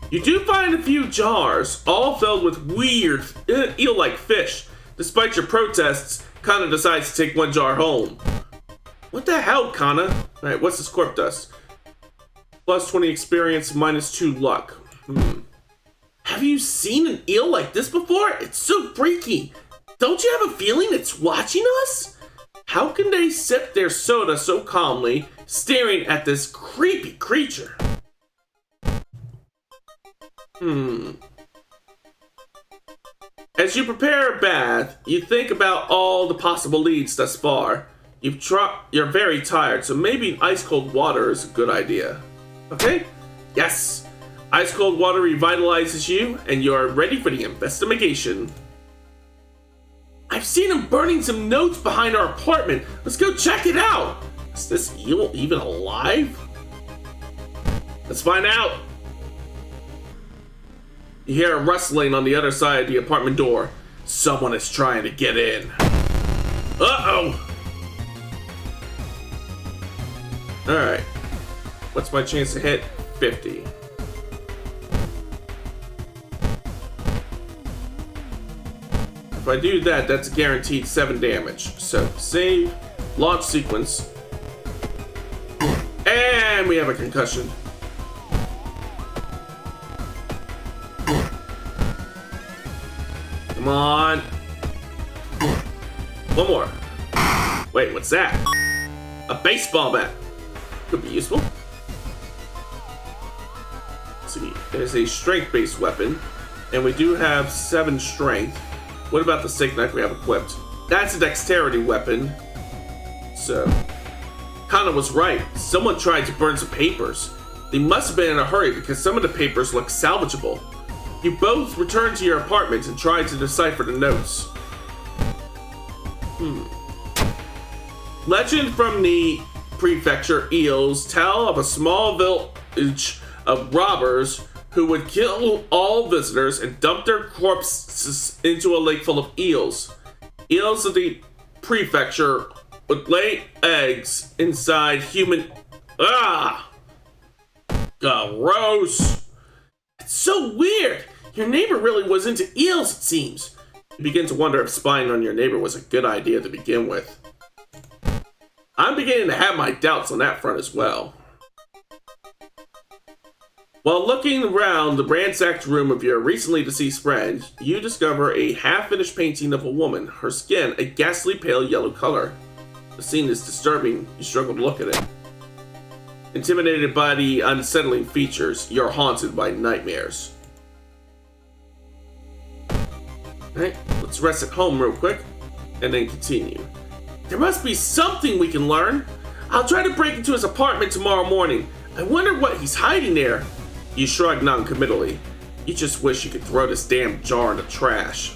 You do find a few jars, all filled with weird, eel-like fish. Despite your protests, Kana decides to take one jar home. What the hell, Kana? Alright, what's this corp dust? Plus 20 experience, minus 2 luck. Have you seen an eel like this before? It's so freaky. Don't you have a feeling it's watching us? How can they sip their soda so calmly, staring at this creepy creature? As you prepare a bath, you think about all the possible leads thus far. You're very tired, so maybe ice cold water is a good idea. Okay? Yes! Ice cold water revitalizes you, and you are ready for the investigation. I've seen him burning some notes behind our apartment. Let's go check it out! Is this eel even alive? Let's find out! You hear a rustling on the other side of the apartment door. Someone is trying to get in. Uh-oh! Alright. What's my chance to hit? 50. If I do that, that's guaranteed 7 damage. So, save, launch sequence. And we have a concussion. Come on. One more. Wait, what's that? A baseball bat. Could be useful. Let's see. There's a strength-based weapon. And we do have 7 strength. What about the steak knife we have equipped? That's a dexterity weapon. So, Kana was right. Someone tried to burn some papers. They must have been in a hurry because some of the papers look salvageable. You both return to your apartment and try to decipher the notes. Legend from the prefecture eels tell of a small village of robbers who would kill all visitors and dump their corpses into a lake full of eels. Eels of the prefecture would lay eggs inside human... Gross! It's so weird! Your neighbor really was into eels, it seems. You begin to wonder if spying on your neighbor was a good idea to begin with. I'm beginning to have my doubts on that front as well. While looking around the ransacked room of your recently deceased friend, you discover a half-finished painting of a woman, her skin a ghastly pale yellow color. The scene is disturbing, you struggle to look at it. Intimidated by the unsettling features, you're haunted by nightmares. Alright, let's rest at home real quick, and then continue. There must be something we can learn. I'll try to break into his apartment tomorrow morning. I wonder what he's hiding there. You shrug non-committally. You just wish you could throw this damn jar in the trash.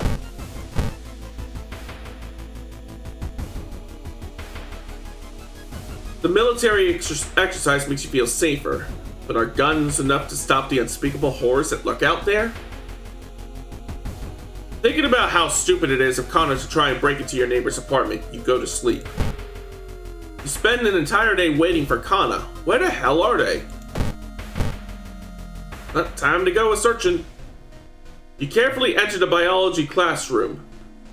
The military exercise makes you feel safer, but are guns enough to stop the unspeakable horrors that lurk out there? Thinking about how stupid it is of Kana to try and break into your neighbor's apartment, you go to sleep. You spend an entire day waiting for Kana. Where the hell are they? Time to go a-searching. You carefully enter the biology classroom.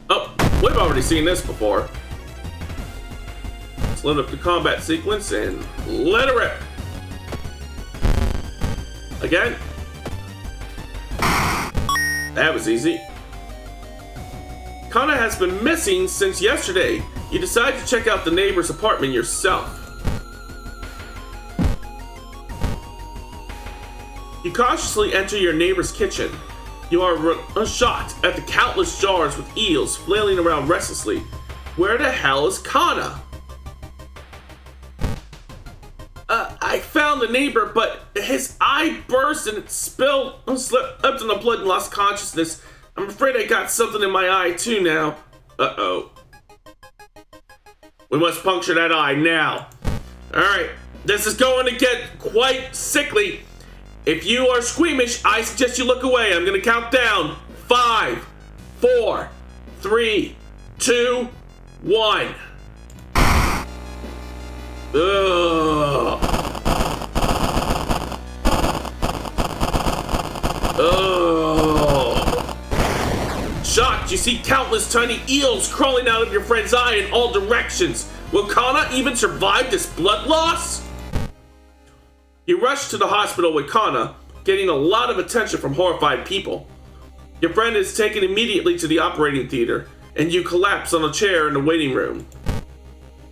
Oh, we've already seen this before. Let's load up the combat sequence and let it rip. Again. That was easy. Kana has been missing since yesterday. You decide to check out the neighbor's apartment yourself. You cautiously enter your neighbor's kitchen. You are shocked at the countless jars with eels flailing around restlessly. Where the hell is Kana? I found the neighbor, but his eye burst and it slipped on the blood and lost consciousness. I'm afraid I got something in my eye too now. Uh-oh. We must puncture that eye now. Alright, this is going to get quite sickly. If you are squeamish, I suggest you look away. I'm gonna count down. 5, 4, 3, 2, 1. Ugh. Ugh. Shock shocked. You see countless tiny eels crawling out of your friend's eye in all directions. Will Kana even survive this blood loss? You rush to the hospital with Kana, getting a lot of attention from horrified people. Your friend is taken immediately to the operating theater, and you collapse on a chair in the waiting room.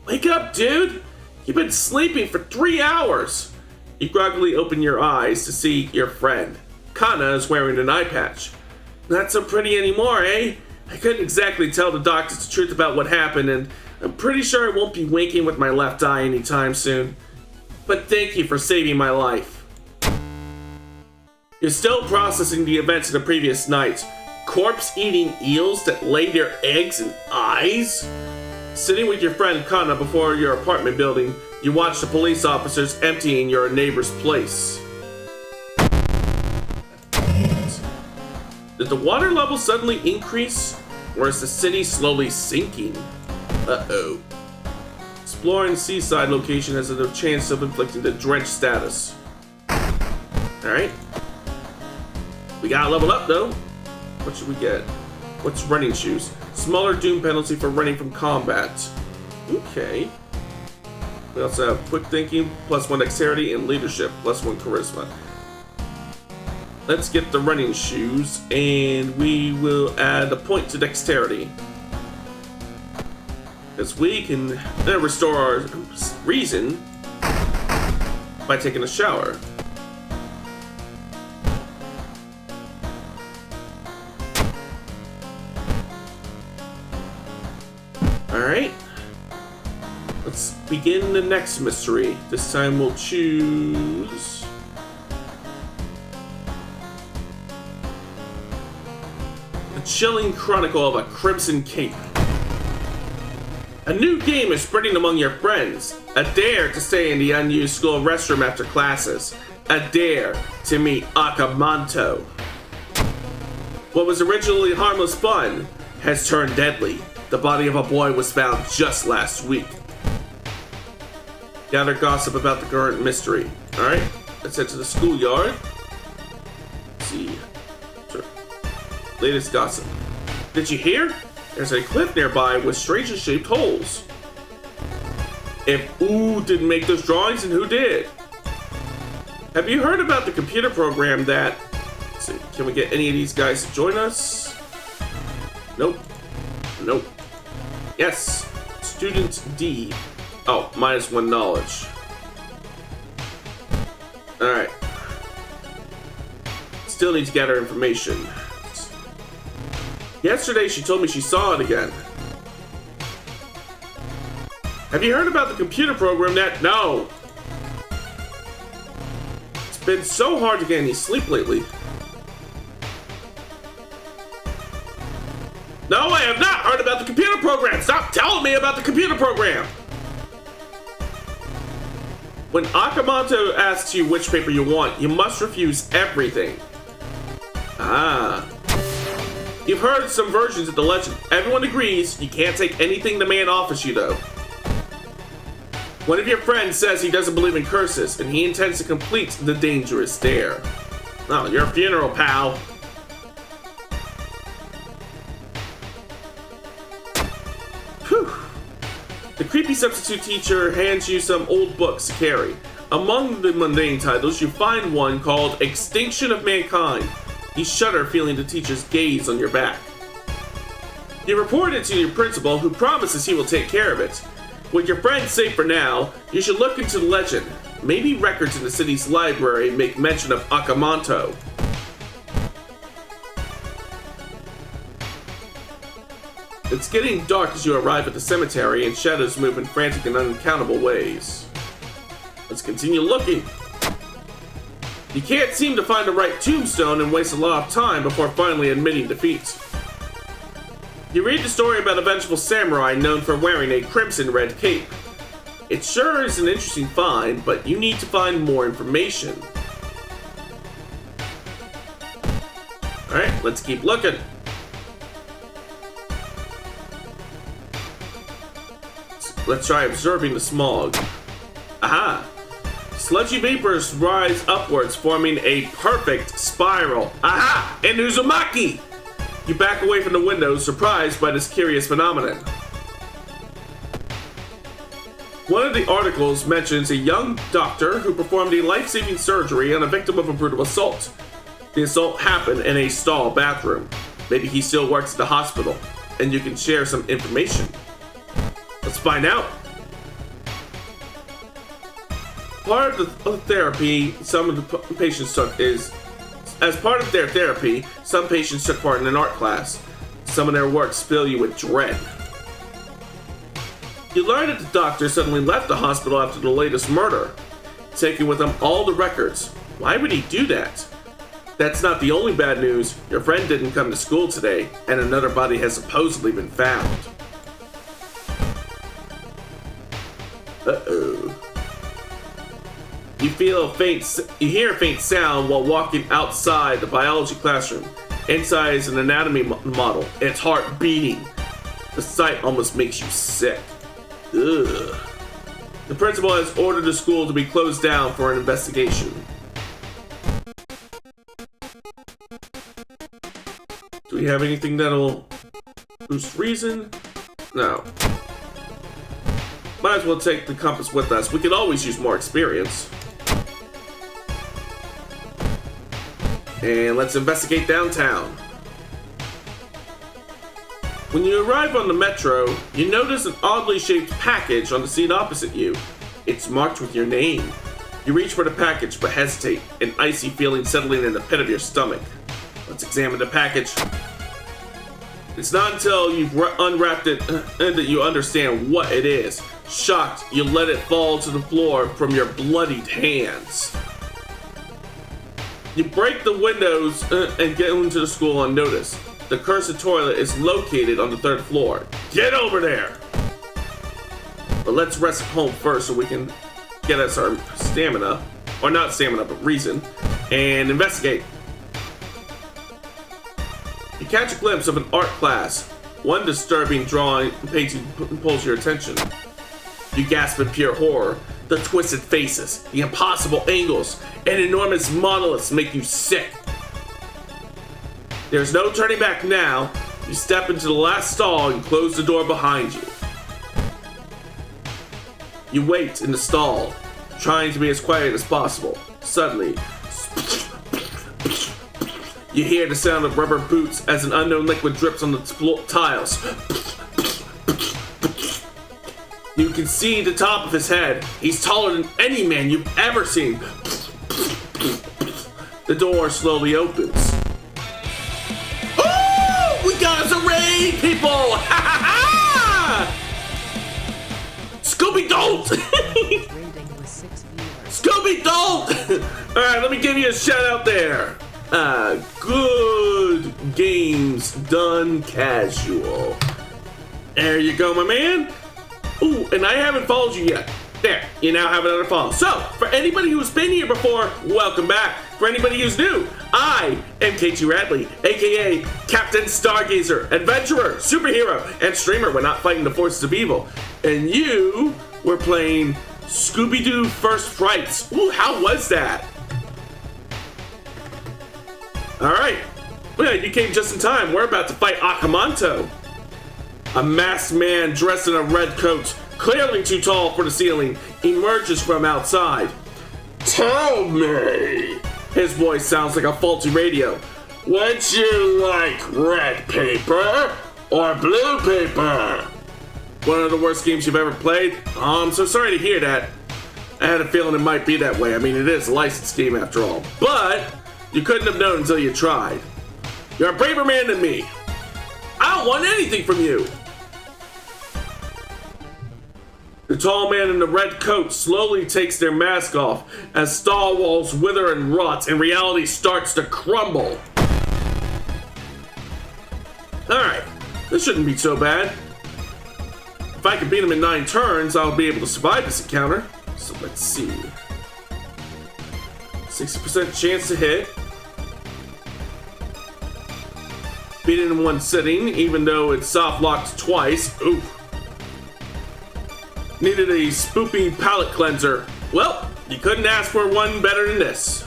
Wake up, dude! You've been sleeping for 3 hours! You groggily open your eyes to see your friend. Kana is wearing an eye patch. Not so pretty anymore, eh? I couldn't exactly tell the doctors the truth about what happened, and I'm pretty sure I won't be winking with my left eye anytime soon. But thank you for saving my life. You're still processing the events of the previous night. Corpse-eating eels that lay their eggs in eyes? Sitting with your friend Kana before your apartment building, you watch the police officers emptying your neighbor's place. Did the water level suddenly increase? Or is the city slowly sinking? Uh-oh. Exploring the seaside location has a chance of inflicting the drenched status. Alright. We gotta level up though. What should we get? What's running shoes? Smaller doom penalty for running from combat. Okay. We also have quick thinking, +1 dexterity, and leadership, +1 charisma. Let's get the running shoes, and we will add a point to dexterity. Because we can restore our reason by taking a shower. Alright. Let's begin the next mystery. This time we'll choose... The Chilling Chronicle of a Crimson Cape. A new game is spreading among your friends. A dare to stay in the unused school restroom after classes. A dare to meet Akamanto. What was originally harmless fun has turned deadly. The body of a boy was found just last week. Gather gossip about the current mystery. Alright, let's head to the schoolyard. Let's see. Sure. Latest gossip. Did you hear? There's a cliff nearby with strangely shaped holes. If Ooh didn't make those drawings, then who did? Have you heard about the computer program that... Let's see, can we get any of these guys to join us? Nope. Nope. Yes. Student D. Oh, -1 knowledge. Alright. Still need to gather information. Yesterday she told me she saw it again. Have you heard about the computer program that... No! It's been so hard to get any sleep lately. No, I have not heard about the computer program! Stop telling me about the computer program! When Akamanto asks you which paper you want, you must refuse everything. Ah. You've heard some versions of the legend. Everyone agrees you can't take anything the man offers you, though. One of your friends says he doesn't believe in curses, and he intends to complete the dangerous dare. Oh, your funeral, pal. Whew. The creepy substitute teacher hands you some old books to carry. Among the mundane titles, you find one called Extinction of Mankind. You shudder, feeling the teacher's gaze on your back. You report it to your principal, who promises he will take care of it. With your friends safe for now, you should look into the legend. Maybe records in the city's library make mention of Akamanto. It's getting dark as you arrive at the cemetery, and shadows move in frantic and unaccountable ways. Let's continue looking. You can't seem to find the right tombstone and waste a lot of time before finally admitting defeat. You read the story about a vengeful samurai known for wearing a crimson-red cape. It sure is an interesting find, but you need to find more information. Alright, let's keep looking. Let's try observing the smog. Aha! Sludgy vapors rise upwards, forming a perfect spiral. Aha! And Uzumaki! You back away from the window, surprised by this curious phenomenon. One of the articles mentions a young doctor who performed a life-saving surgery on a victim of a brutal assault. The assault happened in a stall bathroom. Maybe he still works at the hospital, and you can share some information. Let's find out. Part of the therapy some of the patients took is, as part of their therapy, some patients took part in an art class. Some of their works fill you with dread. You learn that the doctor suddenly left the hospital after the latest murder, taking with him all the records. Why would he do that? That's not the only bad news. Your friend didn't come to school today, and another body has supposedly been found. Uh-oh. You hear a faint sound while walking outside the biology classroom. Inside is an anatomy model. Its heart beating. The sight almost makes you sick. Ugh. The principal has ordered the school to be closed down for an investigation. Do we have anything that'll boost reason? No. Might as well take the compass with us. We could always use more experience. And let's investigate downtown. When you arrive on the metro, you notice an oddly shaped package on the seat opposite you. It's marked with your name. You reach for the package but hesitate, an icy feeling settling in the pit of your stomach. Let's examine the package. It's not until you've unwrapped it that you understand what it is. Shocked, you let it fall to the floor from your bloodied hands. You break the windows and get into the school unnoticed. The cursed toilet is located on the 3rd floor. Get over there! But let's rest at home first so we can get us our stamina. Or not stamina, but reason. And investigate. You catch a glimpse of an art class. One disturbing drawing painting pulls your attention. You gasp in pure horror. The twisted faces, the impossible angles, and enormous monoliths make you sick. There's no turning back now. You step into the last stall and close the door behind you. You wait in the stall, trying to be as quiet as possible. Suddenly, you hear the sound of rubber boots as an unknown liquid drips on the tiles. You can see the top of his head. He's taller than any man you've ever seen. The door slowly opens. Oh! We got us a raid, people! Ha ha ha! Scooby, don't! Scooby, don't! Alright, let me give you a shout out there. Good games done casual. There you go, my man. Ooh, and I haven't followed you yet. There, you now have another follow. So, for anybody who's been here before, welcome back. For anybody who's new, I am KT Radley, aka Captain Stargazer, adventurer, superhero, and streamer when not fighting the forces of evil. And you were playing Scooby-Doo First Frights. Ooh, how was that? Alright, well, you came just in time. We're about to fight Akamanto. A masked man dressed in a red coat, clearly too tall for the ceiling, emerges from outside. Tell me! His voice sounds like a faulty radio. Would you like red paper or blue paper? One of the worst games you've ever played? Oh, I'm so sorry to hear that. I had a feeling it might be that way. I mean, it is a licensed game after all. But you couldn't have known until you tried. You're a braver man than me. I don't want anything from you. The tall man in the red coat slowly takes their mask off as stall walls wither and rot and reality starts to crumble. Alright, this shouldn't be so bad. If I can beat him in 9 turns, I'll be able to survive this encounter. So let's see. 60% chance to hit. Beat it in 1 sitting, even though it's soft locked twice. Ooh. Needed a spoopy palate cleanser. Well, you couldn't ask for one better than this.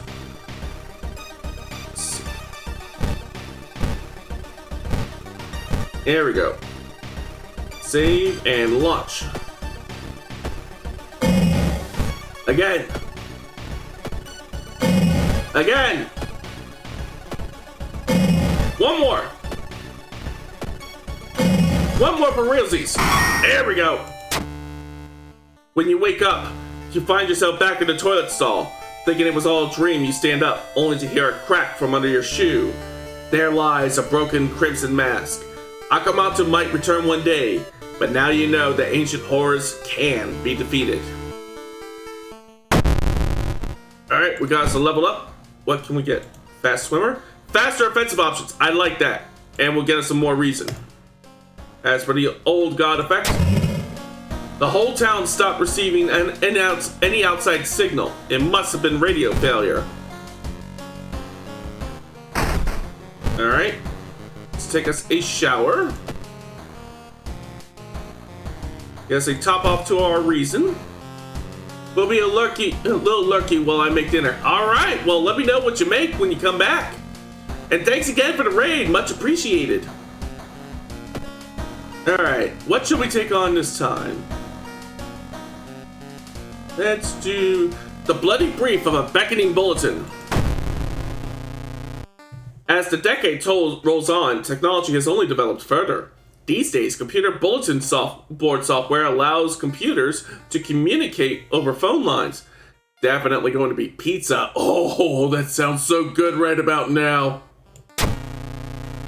There we go. Save and launch. Again. Again. One more. One more for realsies. There we go. When you wake up, you find yourself back in the toilet stall. Thinking it was all a dream, you stand up, only to hear a crack from under your shoe. There lies a broken crimson mask. Akamatsu might return one day, but now you know that ancient horrors can be defeated. Alright, we got us a level up. What can we get? Fast swimmer? Faster offensive options. I like that. And we'll get us some more reason. As for the old god effect, the whole town stopped receiving any outside signal. It must have been radio failure. Alright. Let's take us a shower. Get us a top off to our reason. We'll be a little lurky while I make dinner. Alright, well let me know what you make when you come back. And thanks again for the raid, much appreciated. Alright, what should we take on this time? Let's do the bloody brief of a beckoning bulletin. As the decade rolls on, technology has only developed further. These days, computer bulletin board software allows computers to communicate over phone lines. Definitely going to be pizza. Oh, that sounds so good right about now.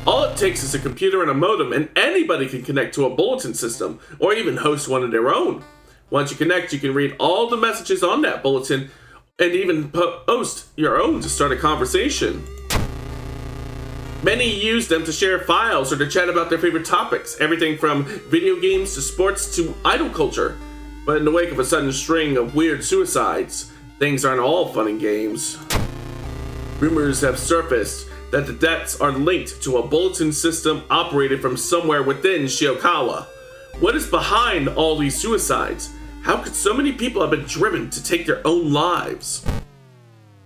All it takes is a computer and a modem, and anybody can connect to a bulletin system, or even host one of their own. Once you connect, you can read all the messages on that bulletin, and even post your own to start a conversation. Many use them to share files or to chat about their favorite topics, everything from video games to sports to idol culture. But in the wake of a sudden string of weird suicides, things aren't all fun and games. Rumors have surfaced that the deaths are linked to a bulletin system operated from somewhere within Shiokawa. What is behind all these suicides? How could so many people have been driven to take their own lives?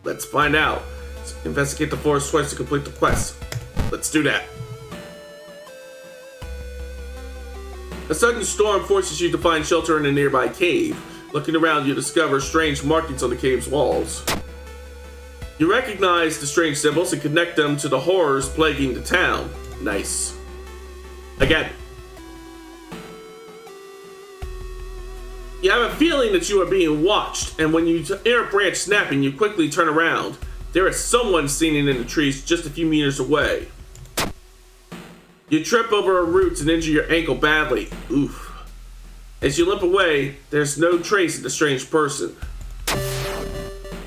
Let's find out. Let's investigate the forest twice to complete the quest. Let's do that. A sudden storm forces you to find shelter in a nearby cave. Looking around, you discover strange markings on the cave's walls. You recognize the strange symbols and connect them to the horrors plaguing the town. Nice. Again. You have a feeling that you are being watched, and when you hear a branch snapping, you quickly turn around. There is someone standing in the trees just a few meters away. You trip over a root and injure your ankle badly. Oof. As you limp away, there's no trace of the strange person.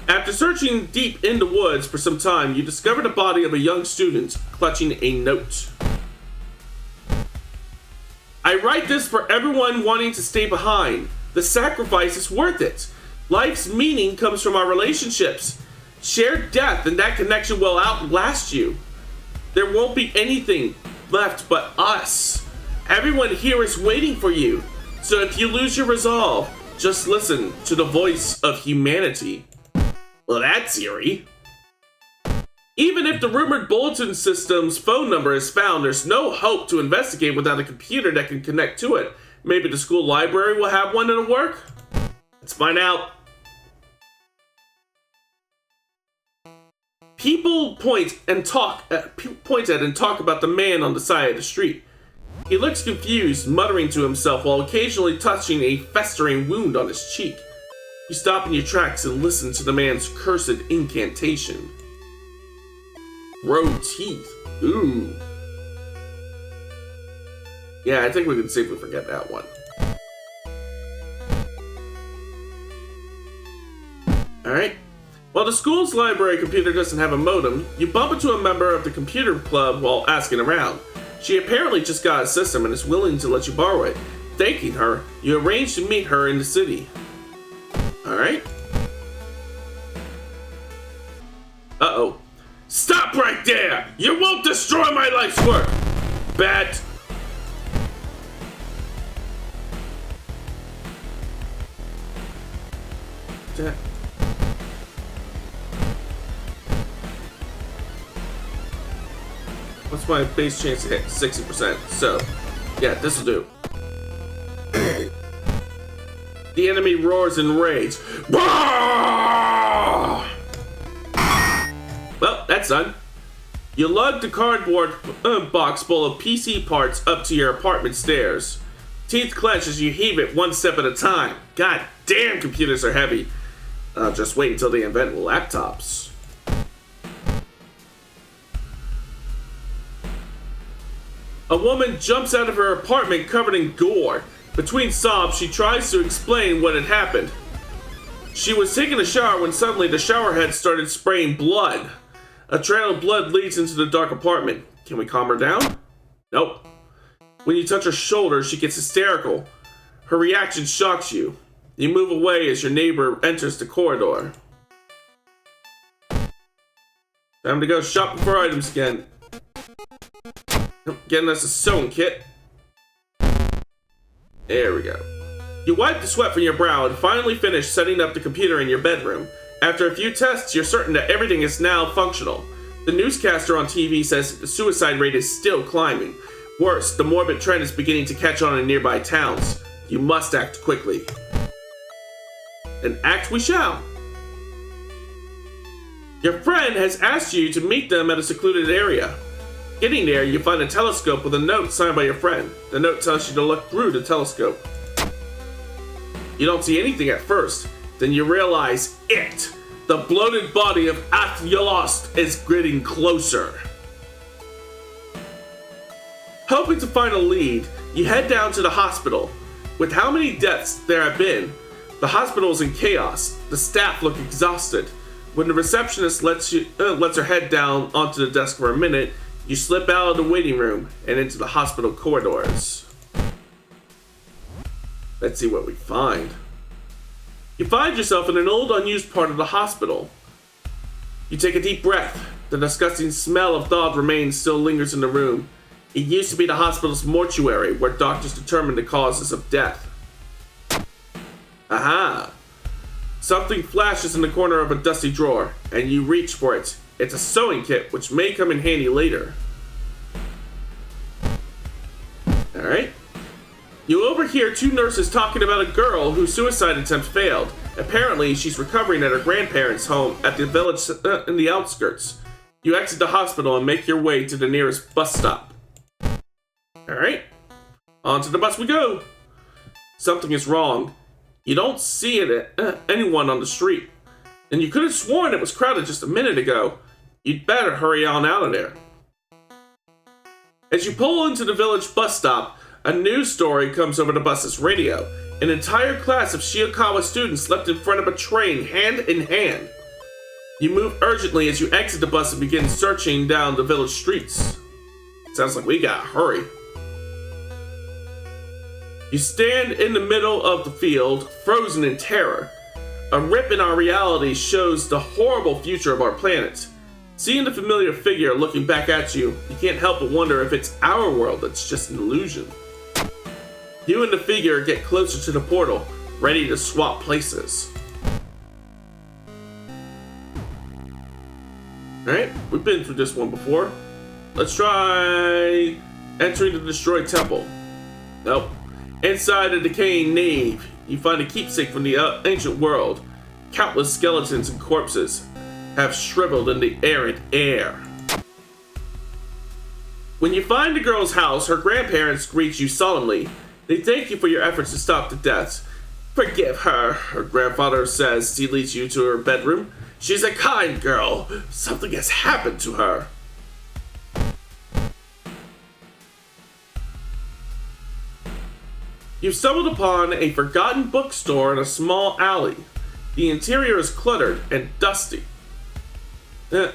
After searching deep in the woods for some time, you discover the body of a young student clutching a note. I write this for everyone wanting to stay behind. The sacrifice is worth it. Life's meaning comes from our relationships. Share death and that connection will outlast you. There won't be anything left but us. Everyone here is waiting for you. So if you lose your resolve, just listen to the voice of humanity. Well, that's eerie. Even if the rumored bulletin system's phone number is found, there's no hope to investigate without a computer that can connect to it. Maybe the school library will have one that'll work? Let's find out. People point at and talk about the man on the side of the street. He looks confused, muttering to himself while occasionally touching a festering wound on his cheek. You stop in your tracks and listen to the man's cursed incantation. Grow teeth. Ooh. Yeah, I think we can safely forget that one. Alright. While the school's library computer doesn't have a modem, you bump into a member of the computer club while asking around. She apparently just got a system and is willing to let you borrow it. Thanking her, you arrange to meet her in the city. Alright. Uh-oh. Stop right there! You won't destroy my life's work! Bat. What's my base chance to hit? 60%. So, yeah, this'll do. The enemy roars in rage. Well, that's done. You lug the cardboard box full of PC parts up to your apartment stairs. Teeth clench as you heave it one step at a time. God damn, computers are heavy. Just wait until they invent laptops. A woman jumps out of her apartment covered in gore. Between sobs, she tries to explain what had happened. She was taking a shower when suddenly the shower head started spraying blood. A trail of blood leads into the dark apartment. Can we calm her down? Nope. When you touch her shoulder, she gets hysterical. Her reaction shocks you. You move away as your neighbor enters the corridor. Time to go shopping for items again. Getting us a sewing kit. There we go. You wipe the sweat from your brow and finally finish setting up the computer in your bedroom. After a few tests, you're certain that everything is now functional. The newscaster on TV says that the suicide rate is still climbing. Worse, the morbid trend is beginning to catch on in nearby towns. You must act quickly. And act we shall. Your friend has asked you to meet them at a secluded area. Getting there, you find a telescope with a note signed by your friend. The note tells you to look through the telescope. You don't see anything at first. Then you realize it. The bloated body of Athiolos is getting closer. Hoping to find a lead, you head down to the hospital. With how many deaths there have been, the hospital is in chaos. The staff look exhausted. When the receptionist lets her head down onto the desk for a minute, you slip out of the waiting room and into the hospital corridors. Let's see what we find. You find yourself in an old unused part of the hospital. You take a deep breath. The disgusting smell of thawed remains still lingers in the room. It used to be the hospital's mortuary where doctors determine the causes of death. Aha! Something flashes in the corner of a dusty drawer, and you reach for it. It's a sewing kit, which may come in handy later. Alright. You overhear two nurses talking about a girl whose suicide attempt failed. Apparently, she's recovering at her grandparents' home at the village in the outskirts. You exit the hospital and make your way to the nearest bus stop. Alright. On to the bus we go. Something is wrong. You don't see anyone on the street. And you could have sworn it was crowded just a minute ago. You'd better hurry on out of there. As you pull into the village bus stop, a news story comes over the bus's radio. An entire class of Shiokawa students leapt in front of a train, hand in hand. You move urgently as you exit the bus and begin searching down the village streets. Sounds like we gotta hurry. You stand in the middle of the field, frozen in terror. A rip in our reality shows the horrible future of our planet. Seeing the familiar figure looking back at you, you can't help but wonder if it's our world that's just an illusion. You and the figure get closer to the portal, ready to swap places. Alright, we've been through this one before. Let's try entering the destroyed temple. Nope. Inside a decaying nave, you find a keepsake from the ancient world. Countless skeletons and corpses have shriveled in the arid air. When you find the girl's house, her grandparents greet you solemnly. They thank you for your efforts to stop the deaths. Forgive her, her grandfather says as he leads you to her bedroom. She's a kind girl. Something has happened to her. You've stumbled upon a forgotten bookstore in a small alley. The interior is cluttered and dusty. And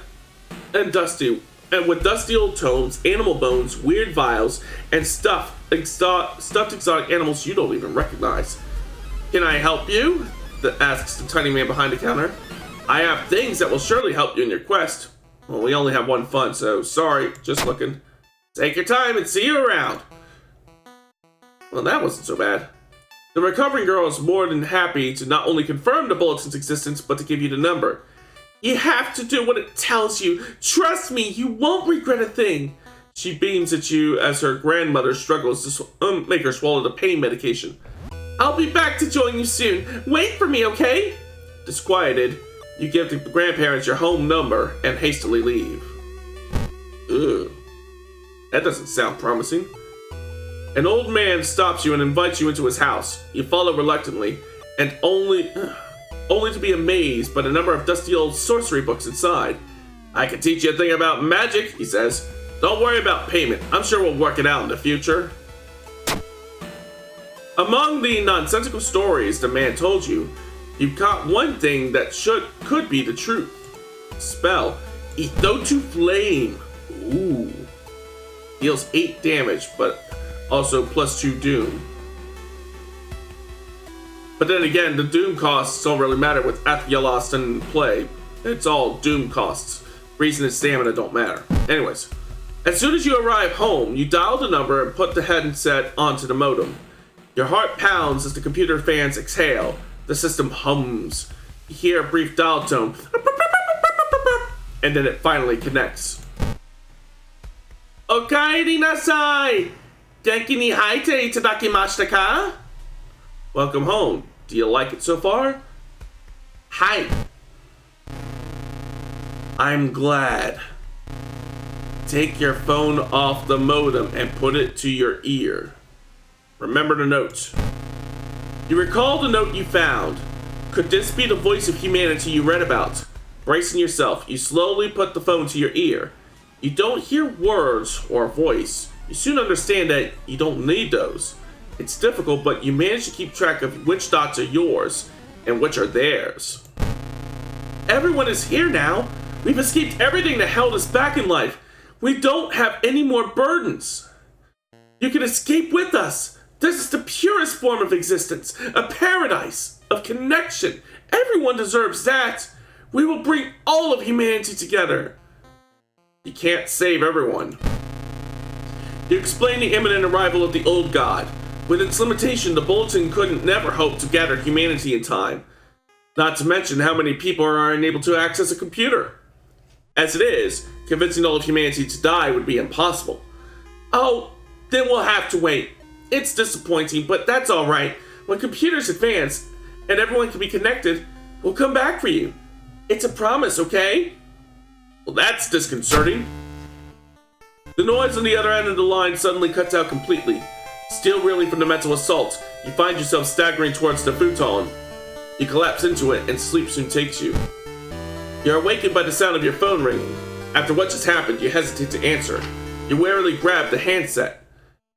with dusty old tomes, animal bones, weird vials, and stuffed exotic animals you don't even recognize. Can I help you? Asks the tiny man behind the counter. I have things that will surely help you in your quest. Well, we only have one fund, so sorry, just looking. Take your time and see you around. Well, that wasn't so bad. The recovering girl is more than happy to not only confirm the bulletin's existence, but to give you the number. You have to do what it tells you. Trust me, you won't regret a thing. She beams at you as her grandmother struggles to make her swallow the pain medication. I'll be back to join you soon. Wait for me, okay? Disquieted, you give the grandparents your home number and hastily leave. Ugh. That doesn't sound promising. An old man stops you and invites you into his house. You follow reluctantly, and only to be amazed by the number of dusty old sorcery books inside. I can teach you a thing about magic, he says. Don't worry about payment. I'm sure we'll work it out in the future. Among the nonsensical stories the man told you, you caught one thing that could be the truth. Spell, Ethotu Flame. Ooh. Deals 8 damage, but also +2 Doom. But then again, the Doom costs don't really matter with Athielost in play. It's all Doom costs. Reason and stamina don't matter. Anyways, as soon as you arrive home, you dial the number and put the headset onto the modem. Your heart pounds as the computer fans exhale. The system hums. You hear a brief dial tone, and then it finally connects. Okaeri nasai! Genki ni haite itadakimashita ka? Welcome home. Do you like it so far? Hi. I'm glad. Take your phone off the modem and put it to your ear. Remember the note. You recall the note you found. Could this be the voice of humanity you read about? Bracing yourself, you slowly put the phone to your ear. You don't hear words or a voice. You soon understand that you don't need those. It's difficult, but you manage to keep track of which thoughts are yours and which are theirs. Everyone is here now. We've escaped everything that held us back in life. We don't have any more burdens. You can escape with us. This is the purest form of existence, a paradise of connection. Everyone deserves that. We will bring all of humanity together. You can't save everyone. You explain the imminent arrival of the old god. With its limitation, the bulletin couldn't never hope to gather humanity in time. Not to mention how many people are unable to access a computer. As it is, convincing all of humanity to die would be impossible. Oh, then we'll have to wait. It's disappointing, but that's alright. When computers advance and everyone can be connected, we'll come back for you. It's a promise, okay? Well, that's disconcerting. The noise on the other end of the line suddenly cuts out completely. Still reeling from the mental assault, you find yourself staggering towards the futon. You collapse into it and sleep soon takes you. You're awakened by the sound of your phone ringing. After what just happened, you hesitate to answer. You warily grab the handset.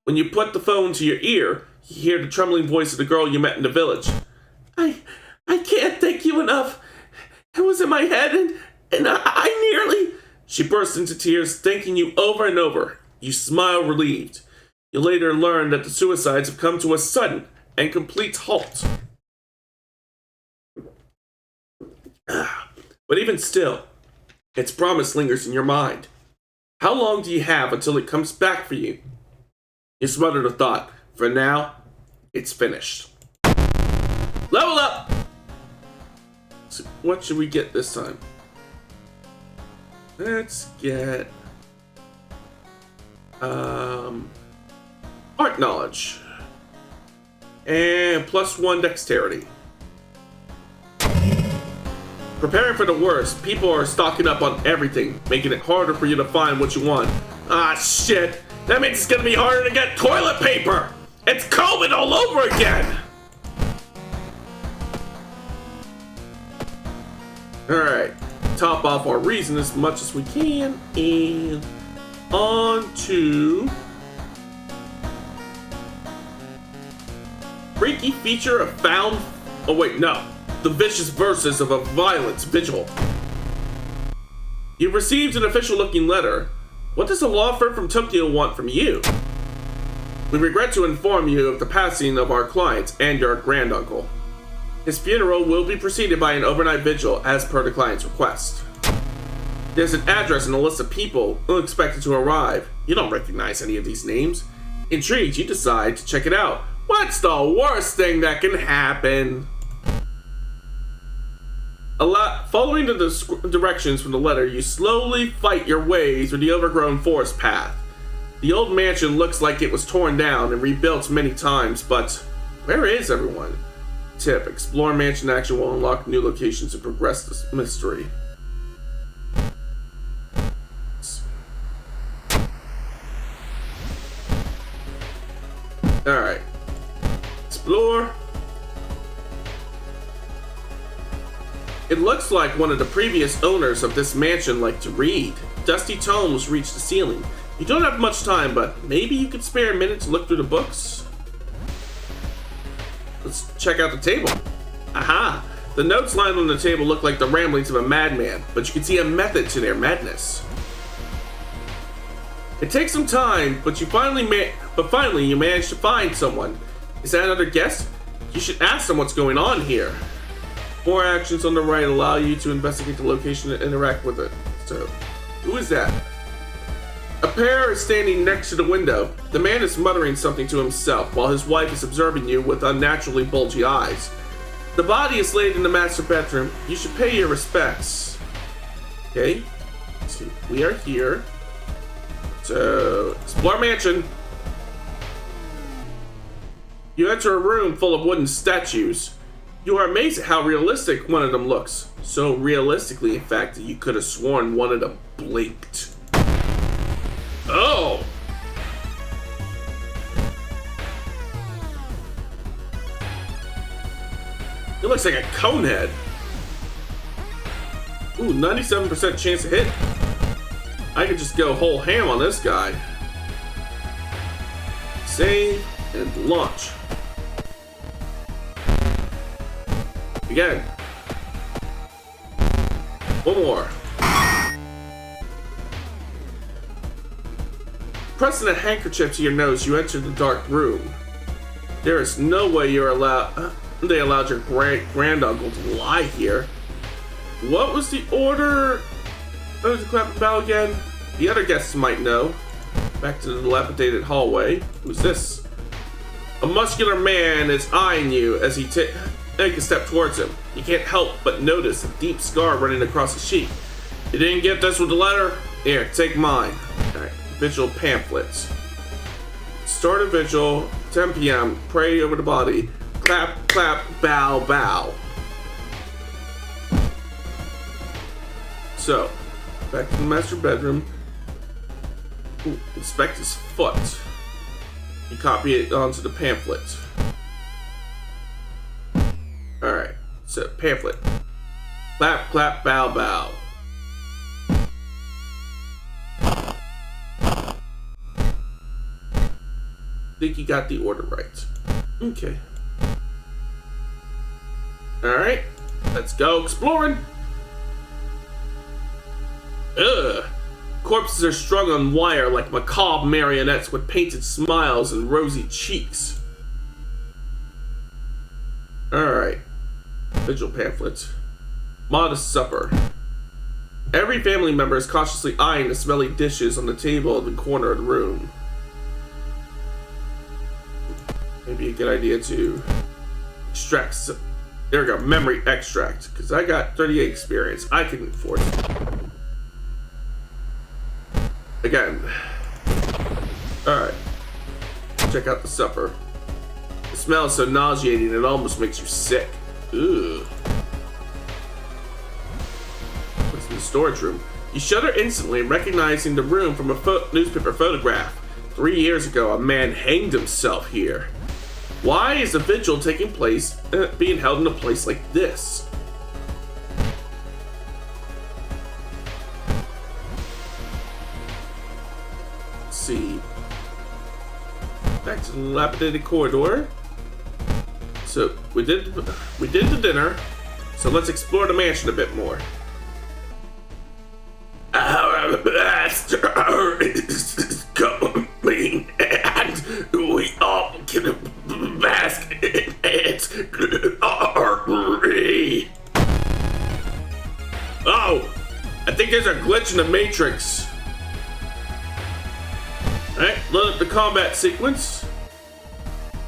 When you put the phone to your ear, you hear the trembling voice of the girl you met in the village. I can't thank you enough. It was in my head and I nearly... She bursts into tears, thanking you over and over. You smile relieved. You later learn that the suicides have come to a sudden and complete halt. But even still, its promise lingers in your mind. How long do you have until it comes back for you? You smuttered a thought. For now, it's finished. Level up! So what should we get this time? Let's get... art knowledge. And +1 dexterity. Preparing for the worst, people are stocking up on everything, making it harder for you to find what you want. Ah, shit! That means it's gonna be harder to get toilet paper! It's COVID all over again! Alright, top off our reason as much as we can, and on to... Freaky feature of found... Oh wait, no. The vicious verses of a violent vigil. You've received an official-looking letter. What does a law firm from Tokyo want from you? We regret to inform you of the passing of our client and your granduncle. His funeral will be preceded by an overnight vigil as per the client's request. There's an address and a list of people unexpected to arrive. You don't recognize any of these names. Intrigued, you decide to check it out. What's the worst thing that can happen? Following the directions from the letter, you slowly fight your way through the overgrown forest path. The old mansion looks like it was torn down and rebuilt many times, but where is everyone? Tip: explore mansion action will unlock new locations and progress this mystery. Alright. Explore. It looks like one of the previous owners of this mansion liked to read. Dusty tomes reach the ceiling. You don't have much time, but maybe you could spare a minute to look through the books? Let's check out the table. Aha! The notes lying on the table look like the ramblings of a madman, but you can see a method to their madness. It takes some time, but finally you manage to find someone. Is that another guest? You should ask them what's going on here. More actions on the right allow you to investigate the location and interact with it. So, who is that? A pair is standing next to the window. The man is muttering something to himself while his wife is observing you with unnaturally bulgy eyes. The body is laid in the master bedroom. You should pay your respects. Okay, so we are here. So, explore mansion. You enter a room full of wooden statues. You are amazed at how realistic one of them looks. So realistically, in fact, that you could have sworn one of them blinked. Oh! It looks like a cone head. Ooh, 97% chance to hit. I could just go whole ham on this guy. Save and launch. Again. One more. Pressing a handkerchief to your nose, you enter the dark room. There is no way they allowed your granduncle to lie here. What was the order? What was the clapping bell again? The other guests might know. Back to the dilapidated hallway. Who's this? A muscular man is eyeing you as he take a step towards him. You can't help but notice a deep scar running across his cheek. You didn't get this with the letter? Here, take mine. Alright, vigil pamphlets. Start a vigil, 10 p.m., pray over the body. Clap, clap, bow, bow. So, back to the master bedroom. Ooh, inspect his foot. You copy it onto the pamphlet. Alright, so pamphlet. Clap, clap, bow, bow. Think you got the order right. Okay. Alright, let's go exploring. Ugh. Corpses are strung on wire like macabre marionettes with painted smiles and rosy cheeks. Alright. Vigil pamphlet. Modest supper. Every family member is cautiously eyeing the smelly dishes on the table in the corner of the room. Maybe a good idea to extract some. There we go, memory extract. Because I got 38 experience. I can afford it. Again. Alright. Check out the supper. The smell is so nauseating it almost makes you sick. Ugh. What's in the storage room? You shudder instantly, recognizing the room from a newspaper photograph. 3 years ago, a man hanged himself here. Why is a vigil taking place, being held in a place like this? Let's see. Back to the dilapidated corridor. So we did the dinner. So let's explore the mansion a bit more. Our master is coming, and we all can bask in its glory. Oh, I think there's a glitch in the Matrix. Alright, load up the combat sequence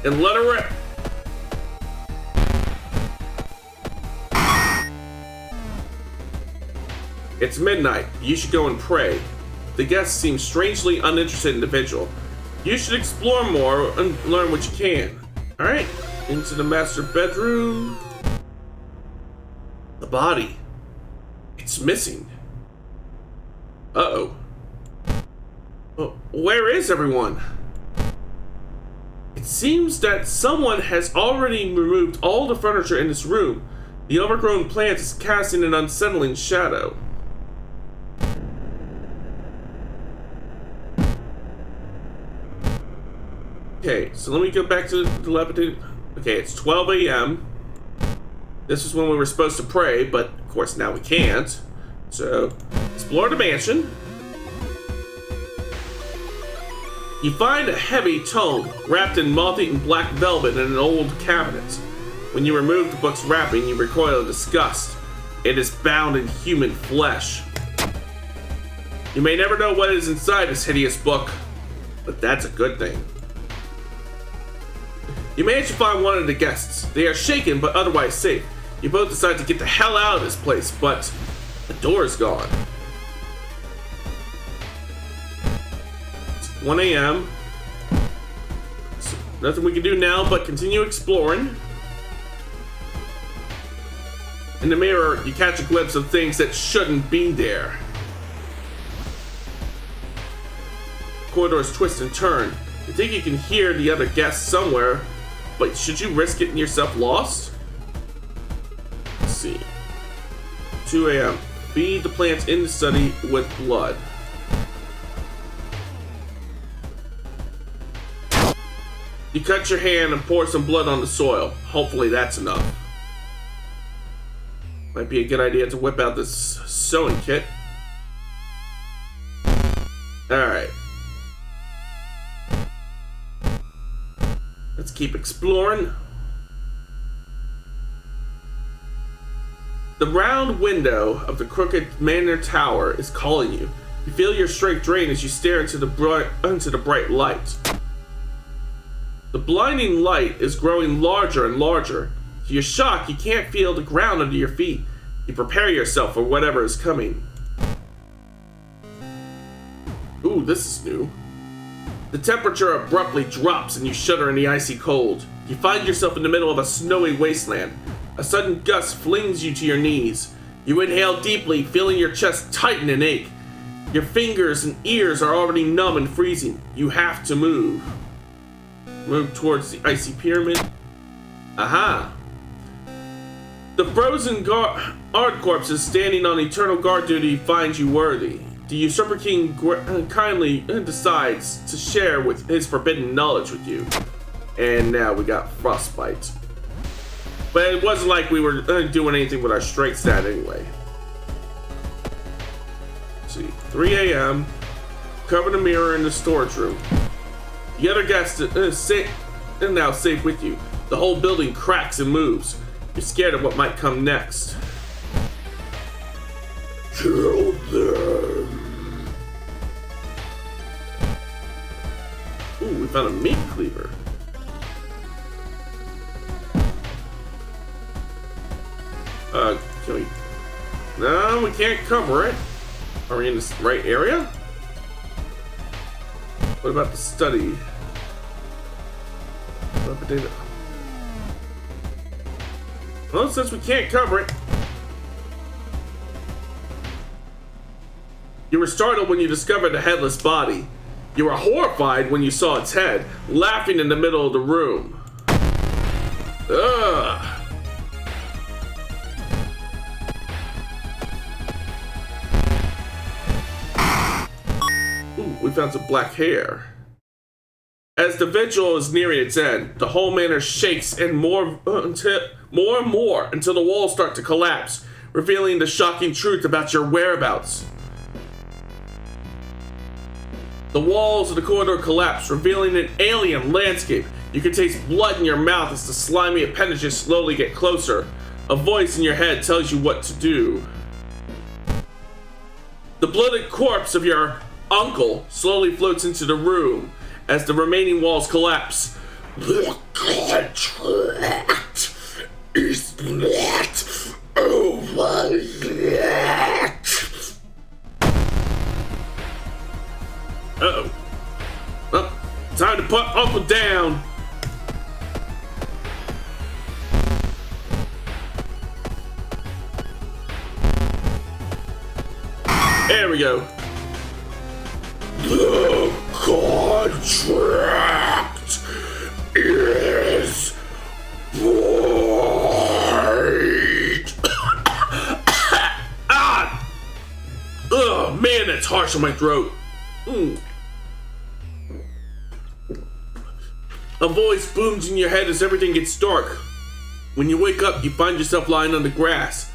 and let her rip. It's midnight. You should go and pray. The guests seem strangely uninterested in the vigil. You should explore more and learn what you can. Alright, into the master bedroom. The body. It's missing. Uh-oh. Well, where is everyone? It seems that someone has already removed all the furniture in this room. The overgrown plant is casting an unsettling shadow. Okay, so let me go back to the dilapidated. Okay, it's 12 a.m. This is when we were supposed to pray, but of course now we can't. So, explore the mansion. You find a heavy tome wrapped in moth-eaten black velvet in an old cabinet. When you remove the book's wrapping, you recoil in disgust. It is bound in human flesh. You may never know what is inside this hideous book, but that's a good thing. You manage to find one of the guests. They are shaken but otherwise safe. You both decide to get the hell out of this place, but the door is gone. It's 1 a.m. So nothing we can do now but continue exploring. In the mirror, you catch a glimpse of things that shouldn't be there. Corridors twist and turn. You think you can hear the other guests somewhere, but should you risk getting yourself lost? Let's see. 2 a.m. Feed the plants in the study with blood. You cut your hand and pour some blood on the soil. Hopefully that's enough. Might be a good idea to whip out this sewing kit. Alright. Let's keep exploring. The round window of the crooked manor tower is calling you. You feel your strength drain as you stare into the bright light. The blinding light is growing larger and larger. To your shock, you can't feel the ground under your feet. You prepare yourself for whatever is coming. Ooh, this is new. The temperature abruptly drops and you shudder in the icy cold. You find yourself in the middle of a snowy wasteland. A sudden gust flings you to your knees. You inhale deeply, feeling your chest tighten and ache. Your fingers and ears are already numb and freezing. You have to move. Move towards the icy pyramid. Aha! The frozen guard corpses standing on eternal guard duty find you worthy. The usurper king kindly decides to share with his forbidden knowledge with you. And now we got frostbite. But it wasn't like we were doing anything with our strength stat anyway. Let's see, 3 a.m. Cover the mirror in the storage room. The other guests are now safe with you. The whole building cracks and moves. You're scared of what might come next. Kill them. Ooh, we found a meat cleaver. Can we? No, we can't cover it. Are we in the right area? What about the study? Potato. Well, since we can't cover it. You were startled when you discovered the headless body. You were horrified when you saw its head, laughing in the middle of the room. Ugh. Ooh, we found some black hair. As the vigil is nearing its end, the whole manor shakes and more and more until the walls start to collapse, revealing the shocking truth about your whereabouts. The walls of the corridor collapse, revealing an alien landscape. You can taste blood in your mouth as the slimy appendages slowly get closer. A voice in your head tells you what to do. The bloated corpse of your uncle slowly floats into the room as the remaining walls collapse. The contract is not over yet. Uh-oh. Well, time to put Uncle down. There we go. The contract is void. Ah! Oh man, that's harsh on my throat. A voice booms in your head as everything gets dark. When you wake up, you find yourself lying on the grass.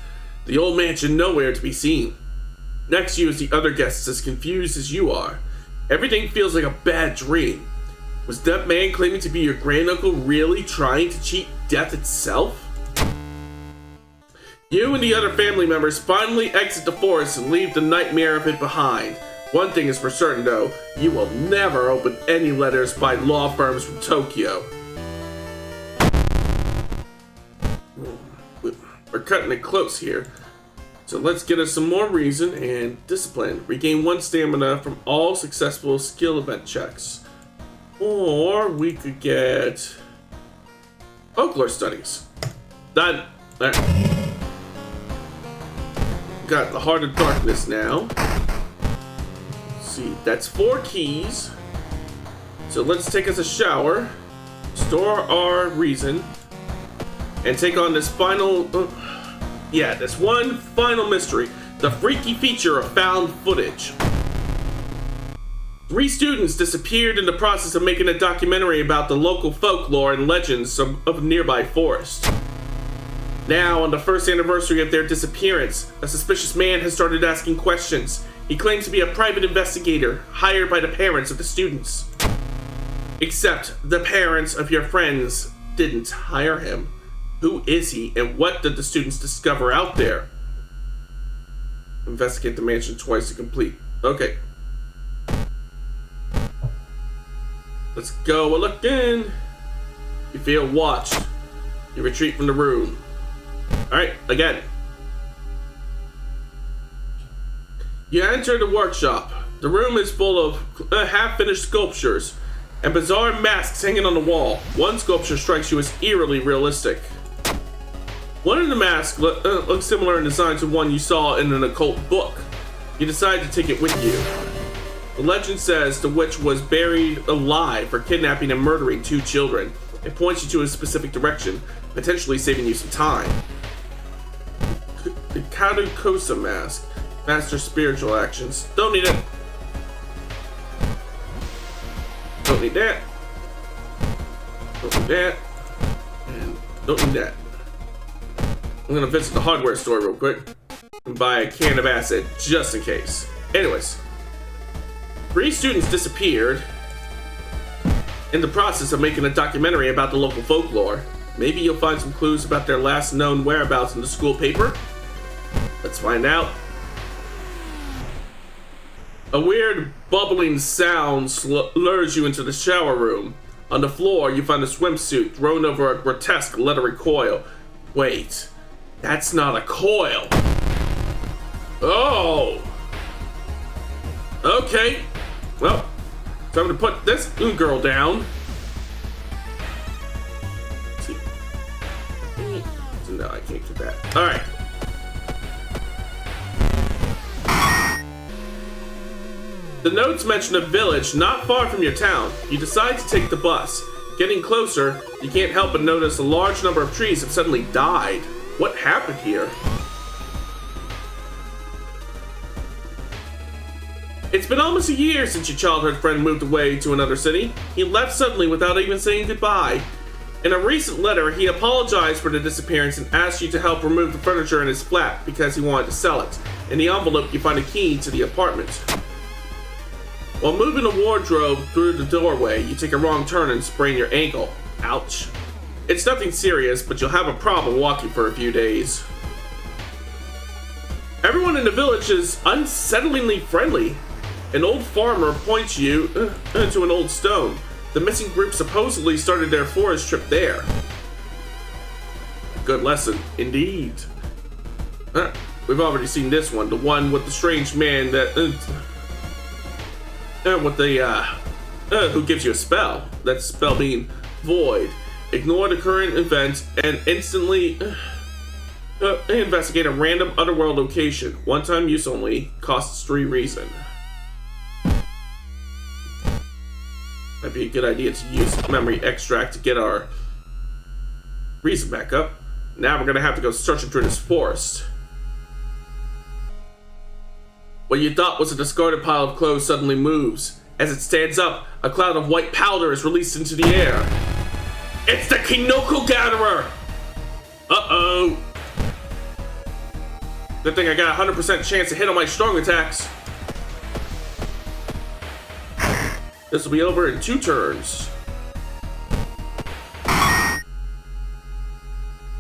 The old mansion nowhere to be seen. Next to you is the other guests, as confused as you are. Everything feels like a bad dream. Was that man claiming to be your granduncle really trying to cheat death itself? You and the other family members finally exit the forest and leave the nightmare of it behind. One thing is for certain though, you will never open any letters by law firms from Tokyo. We're cutting it close here. So let's get us some more reason and discipline. Regain 1 stamina from all successful skill event checks. Or we could get folklore studies. Done. Alright. Got the Heart of Darkness now. Let's see, that's 4 keys. So let's take us a shower, store our reason, and take on this final... this one final mystery, the freaky feature of found footage. 3 students disappeared in the process of making a documentary about the local folklore and legends of a nearby forest. Now, on the 1st anniversary of their disappearance, a suspicious man has started asking questions. He claims to be a private investigator, hired by the parents of the students. Except the parents of your friends didn't hire him. Who is he, and what did the students discover out there? Investigate the mansion twice to complete. Okay. Let's go a look in. You feel watched. You retreat from the room. Alright, again. You enter the workshop. The room is full of half-finished sculptures and bizarre masks hanging on the wall. One sculpture strikes you as eerily realistic. One of the masks looks similar in design to one you saw in an occult book. You decide to take it with you. The legend says the witch was buried alive for kidnapping and murdering 2 children. It points you to a specific direction, potentially saving you some time. The Kadukosa mask. Master spiritual actions. Don't need it. Don't need that. Don't need that. And don't need that. I'm gonna visit the hardware store real quick and buy a can of acid just in case. Anyways, 3 students disappeared in the process of making a documentary about the local folklore. Maybe you'll find some clues about their last known whereabouts in the school paper. Let's find out. A weird bubbling sound lures you into the shower room. On the floor, you find a swimsuit thrown over a grotesque leathery coil. Wait. That's not a coil. Oh. Okay. Well, time to put this girl down. Let's see. No, I can't do that. All right. The notes mention a village not far from your town. You decide to take the bus. Getting closer, you can't help but notice a large number of trees have suddenly died. What happened here? It's been almost a year since your childhood friend moved away to another city. He left suddenly without even saying goodbye. In a recent letter, he apologized for the disappearance and asked you to help remove the furniture in his flat because he wanted to sell it. In the envelope, you find a key to the apartment. While moving a wardrobe through the doorway, you take a wrong turn and sprain your ankle. Ouch. It's nothing serious, but you'll have a problem walking for a few days. Everyone in the village is unsettlingly friendly. An old farmer points you to an old stone. The missing group supposedly started their forest trip there. Good lesson, indeed. We've already seen this one, the one with the strange man that... with the who gives you a spell. That spell being void. Ignore the current event and instantly investigate a random underworld location. One time use only. Costs 3 reason. Might be a good idea to use memory extract to get our reason back up. Now we're gonna have to go searching through this forest. What you thought was a discarded pile of clothes suddenly moves. As it stands up, a cloud of white powder is released into the air. It's the Kinoko Gatherer! Uh-oh. Good thing I got a 100% chance to hit on my strong attacks. This will be over in 2 turns.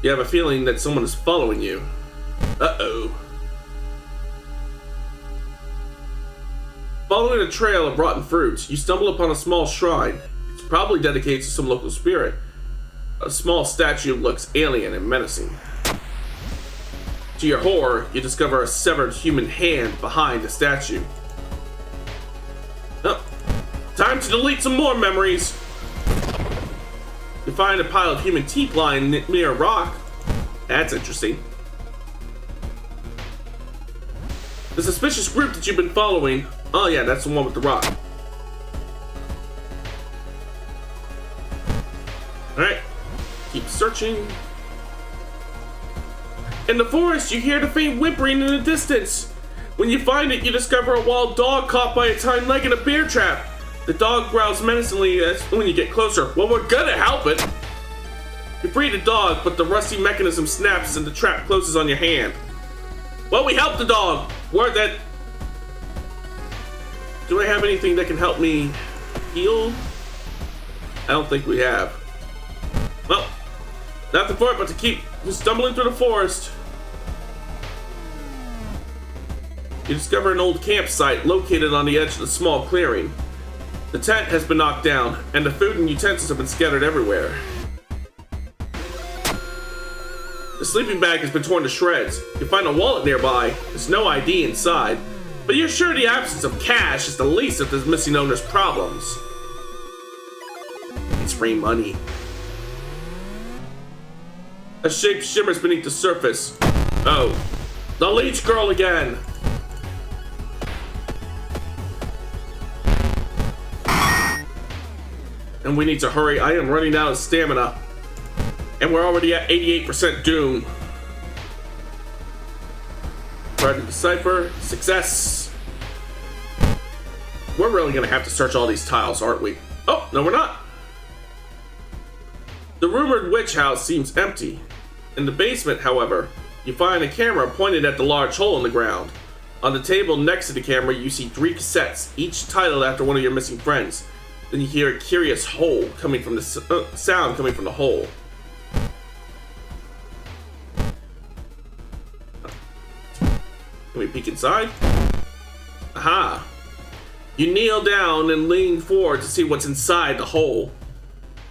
You have a feeling that someone is following you. Uh-oh. Following a trail of rotten fruits, you stumble upon a small shrine. It's probably dedicated to some local spirit. A small statue looks alien and menacing. To your horror, you discover a severed human hand behind the statue. Oh, time to delete some more memories. You find a pile of human teeth lying near a rock. That's interesting. The suspicious group that you've been following. Oh yeah, that's the one with the rock. Alright. Keep searching. In the forest, you hear the faint whimpering in the distance. When you find it, you discover a wild dog caught by its hind leg in a bear trap. The dog growls menacingly when you get closer. Well, we're gonna help it. You free the dog, but the rusty mechanism snaps and the trap closes on your hand. Well, we helped the dog. Word that... Do I have anything that can help me heal? I don't think we have. Well, nothing for it but to keep stumbling through the forest. You discover an old campsite located on the edge of the small clearing. The tent has been knocked down, and the food and utensils have been scattered everywhere. The sleeping bag has been torn to shreds. You find a wallet nearby. There's no ID inside, but you're sure the absence of cash is the least of this missing owner's problems. It's free money. A shape shimmers beneath the surface. Oh, the leech girl again. And we need to hurry. I am running out of stamina. And we're already at 88% doom. Try to decipher. Success. We're really gonna have to search all these tiles, aren't we? Oh, no we're not. The rumored witch house seems empty. In the basement, however, you find a camera pointed at the large hole in the ground. On the table next to the camera, you see 3 cassettes, each titled after one of your missing friends. Then you hear a curious hole coming from the sound coming from the hole. Can we peek inside? Aha! You kneel down and lean forward to see what's inside the hole.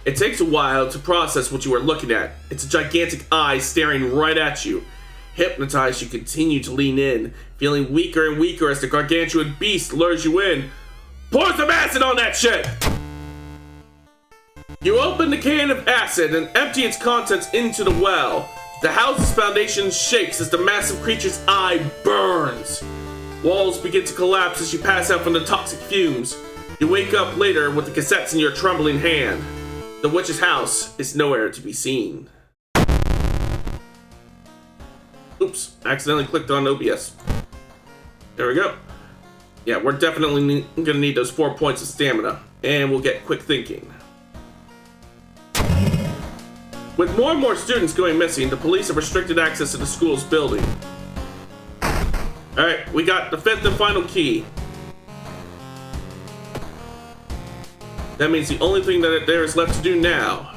It takes a while to process what you are looking at. It's a gigantic eye staring right at you. Hypnotized, you continue to lean in, feeling weaker and weaker as the gargantuan beast lures you in. Pour some acid on that shit! You open the can of acid and empty its contents into the well. The house's foundation shakes as the massive creature's eye burns. Walls begin to collapse as you pass out from the toxic fumes. You wake up later with the cassettes in your trembling hand. The witch's house is nowhere to be seen. Oops, accidentally clicked on OBS. There we go. Yeah, we're definitely gonna need those 4 points of stamina, and we'll get quick thinking. With more and more students going missing, the police have restricted access to the school's building. Alright, we got the 5th and final key. That means the only thing that there is left to do now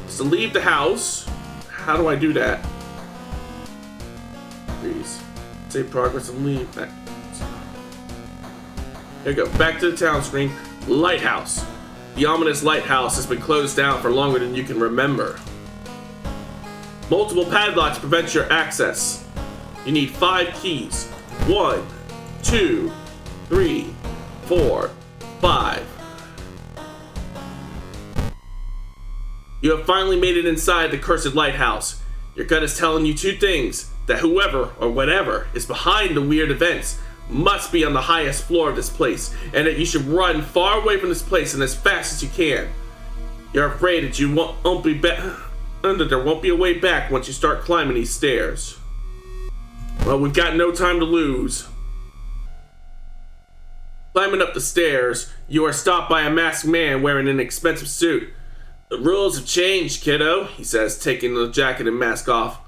is to leave the house. How do I do that? Please. Save progress and leave. There you go. Back to the town screen. Lighthouse. The ominous lighthouse has been closed down for longer than you can remember. Multiple padlocks prevent your access. You need 5 keys. 1, 2, 3, 4, 5. You have finally made it inside the cursed lighthouse. Your gut is telling you two things: that whoever or whatever is behind the weird events must be on the highest floor of this place, and that you should run far away from this place and as fast as you can. You're afraid that you won't be back, and that there won't be a way back once you start climbing these stairs. Well, we've got no time to lose. Climbing up the stairs, you are stopped by a masked man wearing an expensive suit. The rules have changed, kiddo, he says, taking the jacket and mask off.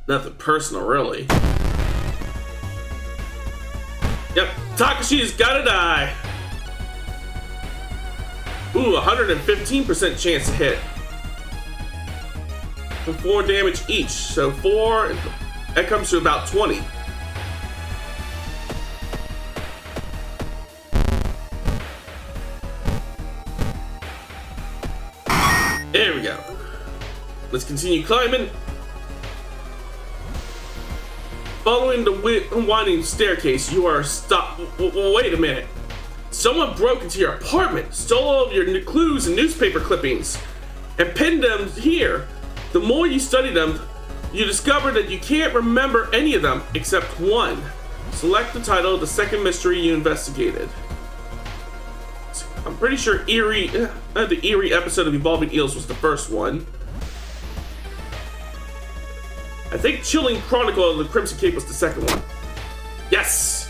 Nothing personal, really. Yep, Takashi's gotta die. Ooh, 115% chance to hit. For 4 damage each, so 4, that comes to about 20. There we go. Let's continue climbing. Following the winding staircase, you are stopped. Wait a minute. Someone broke into your apartment, stole all of your clues and newspaper clippings, and pinned them here. The more you study them, you discover that you can't remember any of them except one. Select the title of the second mystery you investigated. I'm pretty sure the Eerie episode of Evolving Eels was the first one. I think Chilling Chronicle of the Crimson Cape was the second one. Yes!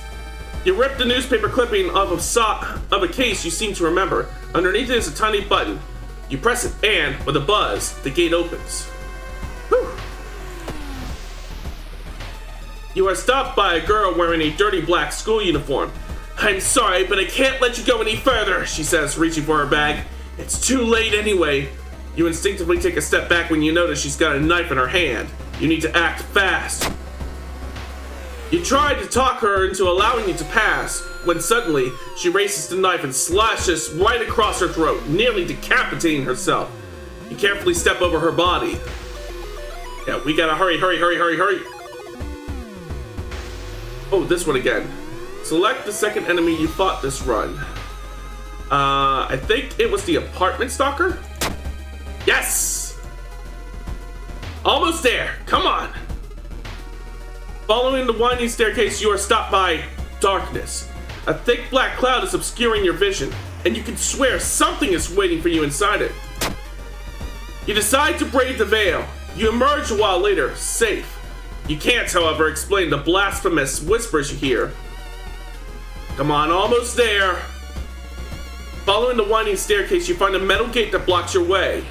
You rip the newspaper clipping of a case you seem to remember. Underneath it is a tiny button. You press it, and with a buzz, the gate opens. Whew. You are stopped by a girl wearing a dirty black school uniform. I'm sorry, but I can't let you go any further, she says, reaching for her bag. It's too late anyway. You instinctively take a step back when you notice she's got a knife in her hand. You need to act fast. You try to talk her into allowing you to pass, when suddenly she raises the knife and slashes right across her throat, nearly decapitating herself. You carefully step over her body. Yeah, we gotta hurry. Oh, this one again. Select the second enemy you fought this run. I think it was the apartment stalker? Yes! Almost there, come on! Following the winding staircase, you are stopped by darkness. A thick black cloud is obscuring your vision, and you can swear something is waiting for you inside it. You decide to brave the veil. You emerge a while later, safe. You can't, however, explain the blasphemous whispers you hear. Come on, almost there. Following the winding staircase, you find a metal gate that blocks your way.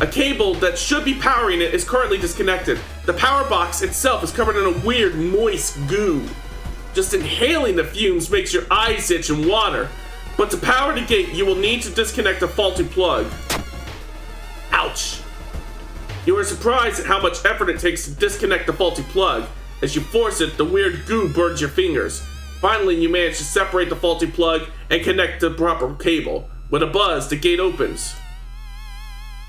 A cable that should be powering it is currently disconnected. The power box itself is covered in a weird, moist goo. Just inhaling the fumes makes your eyes itch and water. But to power the gate, you will need to disconnect a faulty plug. Ouch. You are surprised at how much effort it takes to disconnect the faulty plug. As you force it, the weird goo burns your fingers. Finally, you manage to separate the faulty plug and connect the proper cable. With a buzz, the gate opens.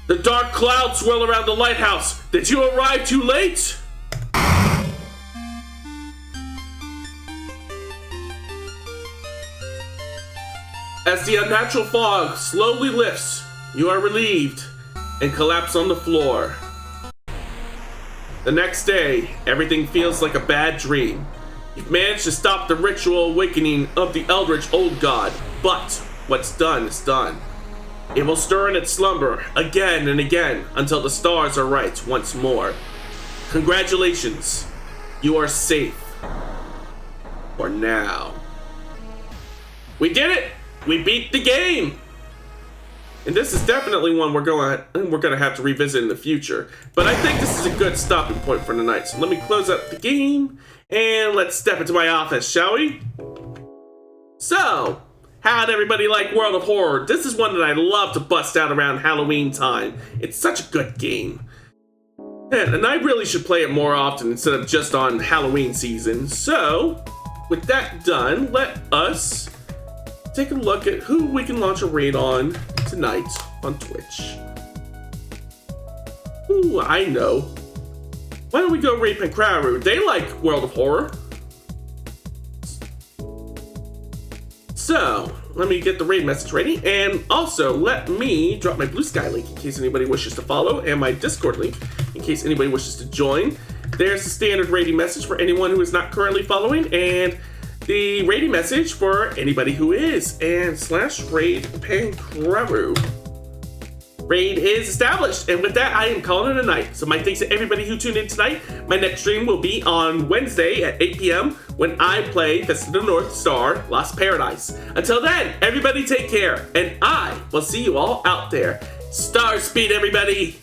The dark clouds swirl around the lighthouse. Did you arrive too late? As the unnatural fog slowly lifts, you are relieved and collapse on the floor. The next day, everything feels like a bad dream. You've managed to stop the ritual awakening of the eldritch old god, but what's done is done. It will stir in its slumber again and again until the stars are right once more. Congratulations, you are safe. For now. We did it! We beat the game! And this is definitely one we're gonna have to revisit in the future. But I think this is a good stopping point for tonight. So let me close up the game and let's step into my office, shall we? So, how'd everybody like World of Horror? This is one that I love to bust out around Halloween time. It's such a good game. And I really should play it more often instead of just on Halloween season. So, with that done, let us take a look at who we can launch a raid on tonight on Twitch. Ooh, I know. Why don't we go raid Pancraru? They like World of Horror. So, let me get the raid message ready, and also let me drop my Blue Sky link in case anybody wishes to follow, and my Discord link in case anybody wishes to join. There's the standard raiding message for anyone who is not currently following, and the raiding message for anybody who is, and /raid Pancraru. Raid is established, and with that, I am calling it a night. So my thanks to everybody who tuned in tonight. My next stream will be on Wednesday at 8 p.m. when I play Fist of the North Star Lost Paradise. Until then, everybody take care, and I will see you all out there. Star speed, everybody!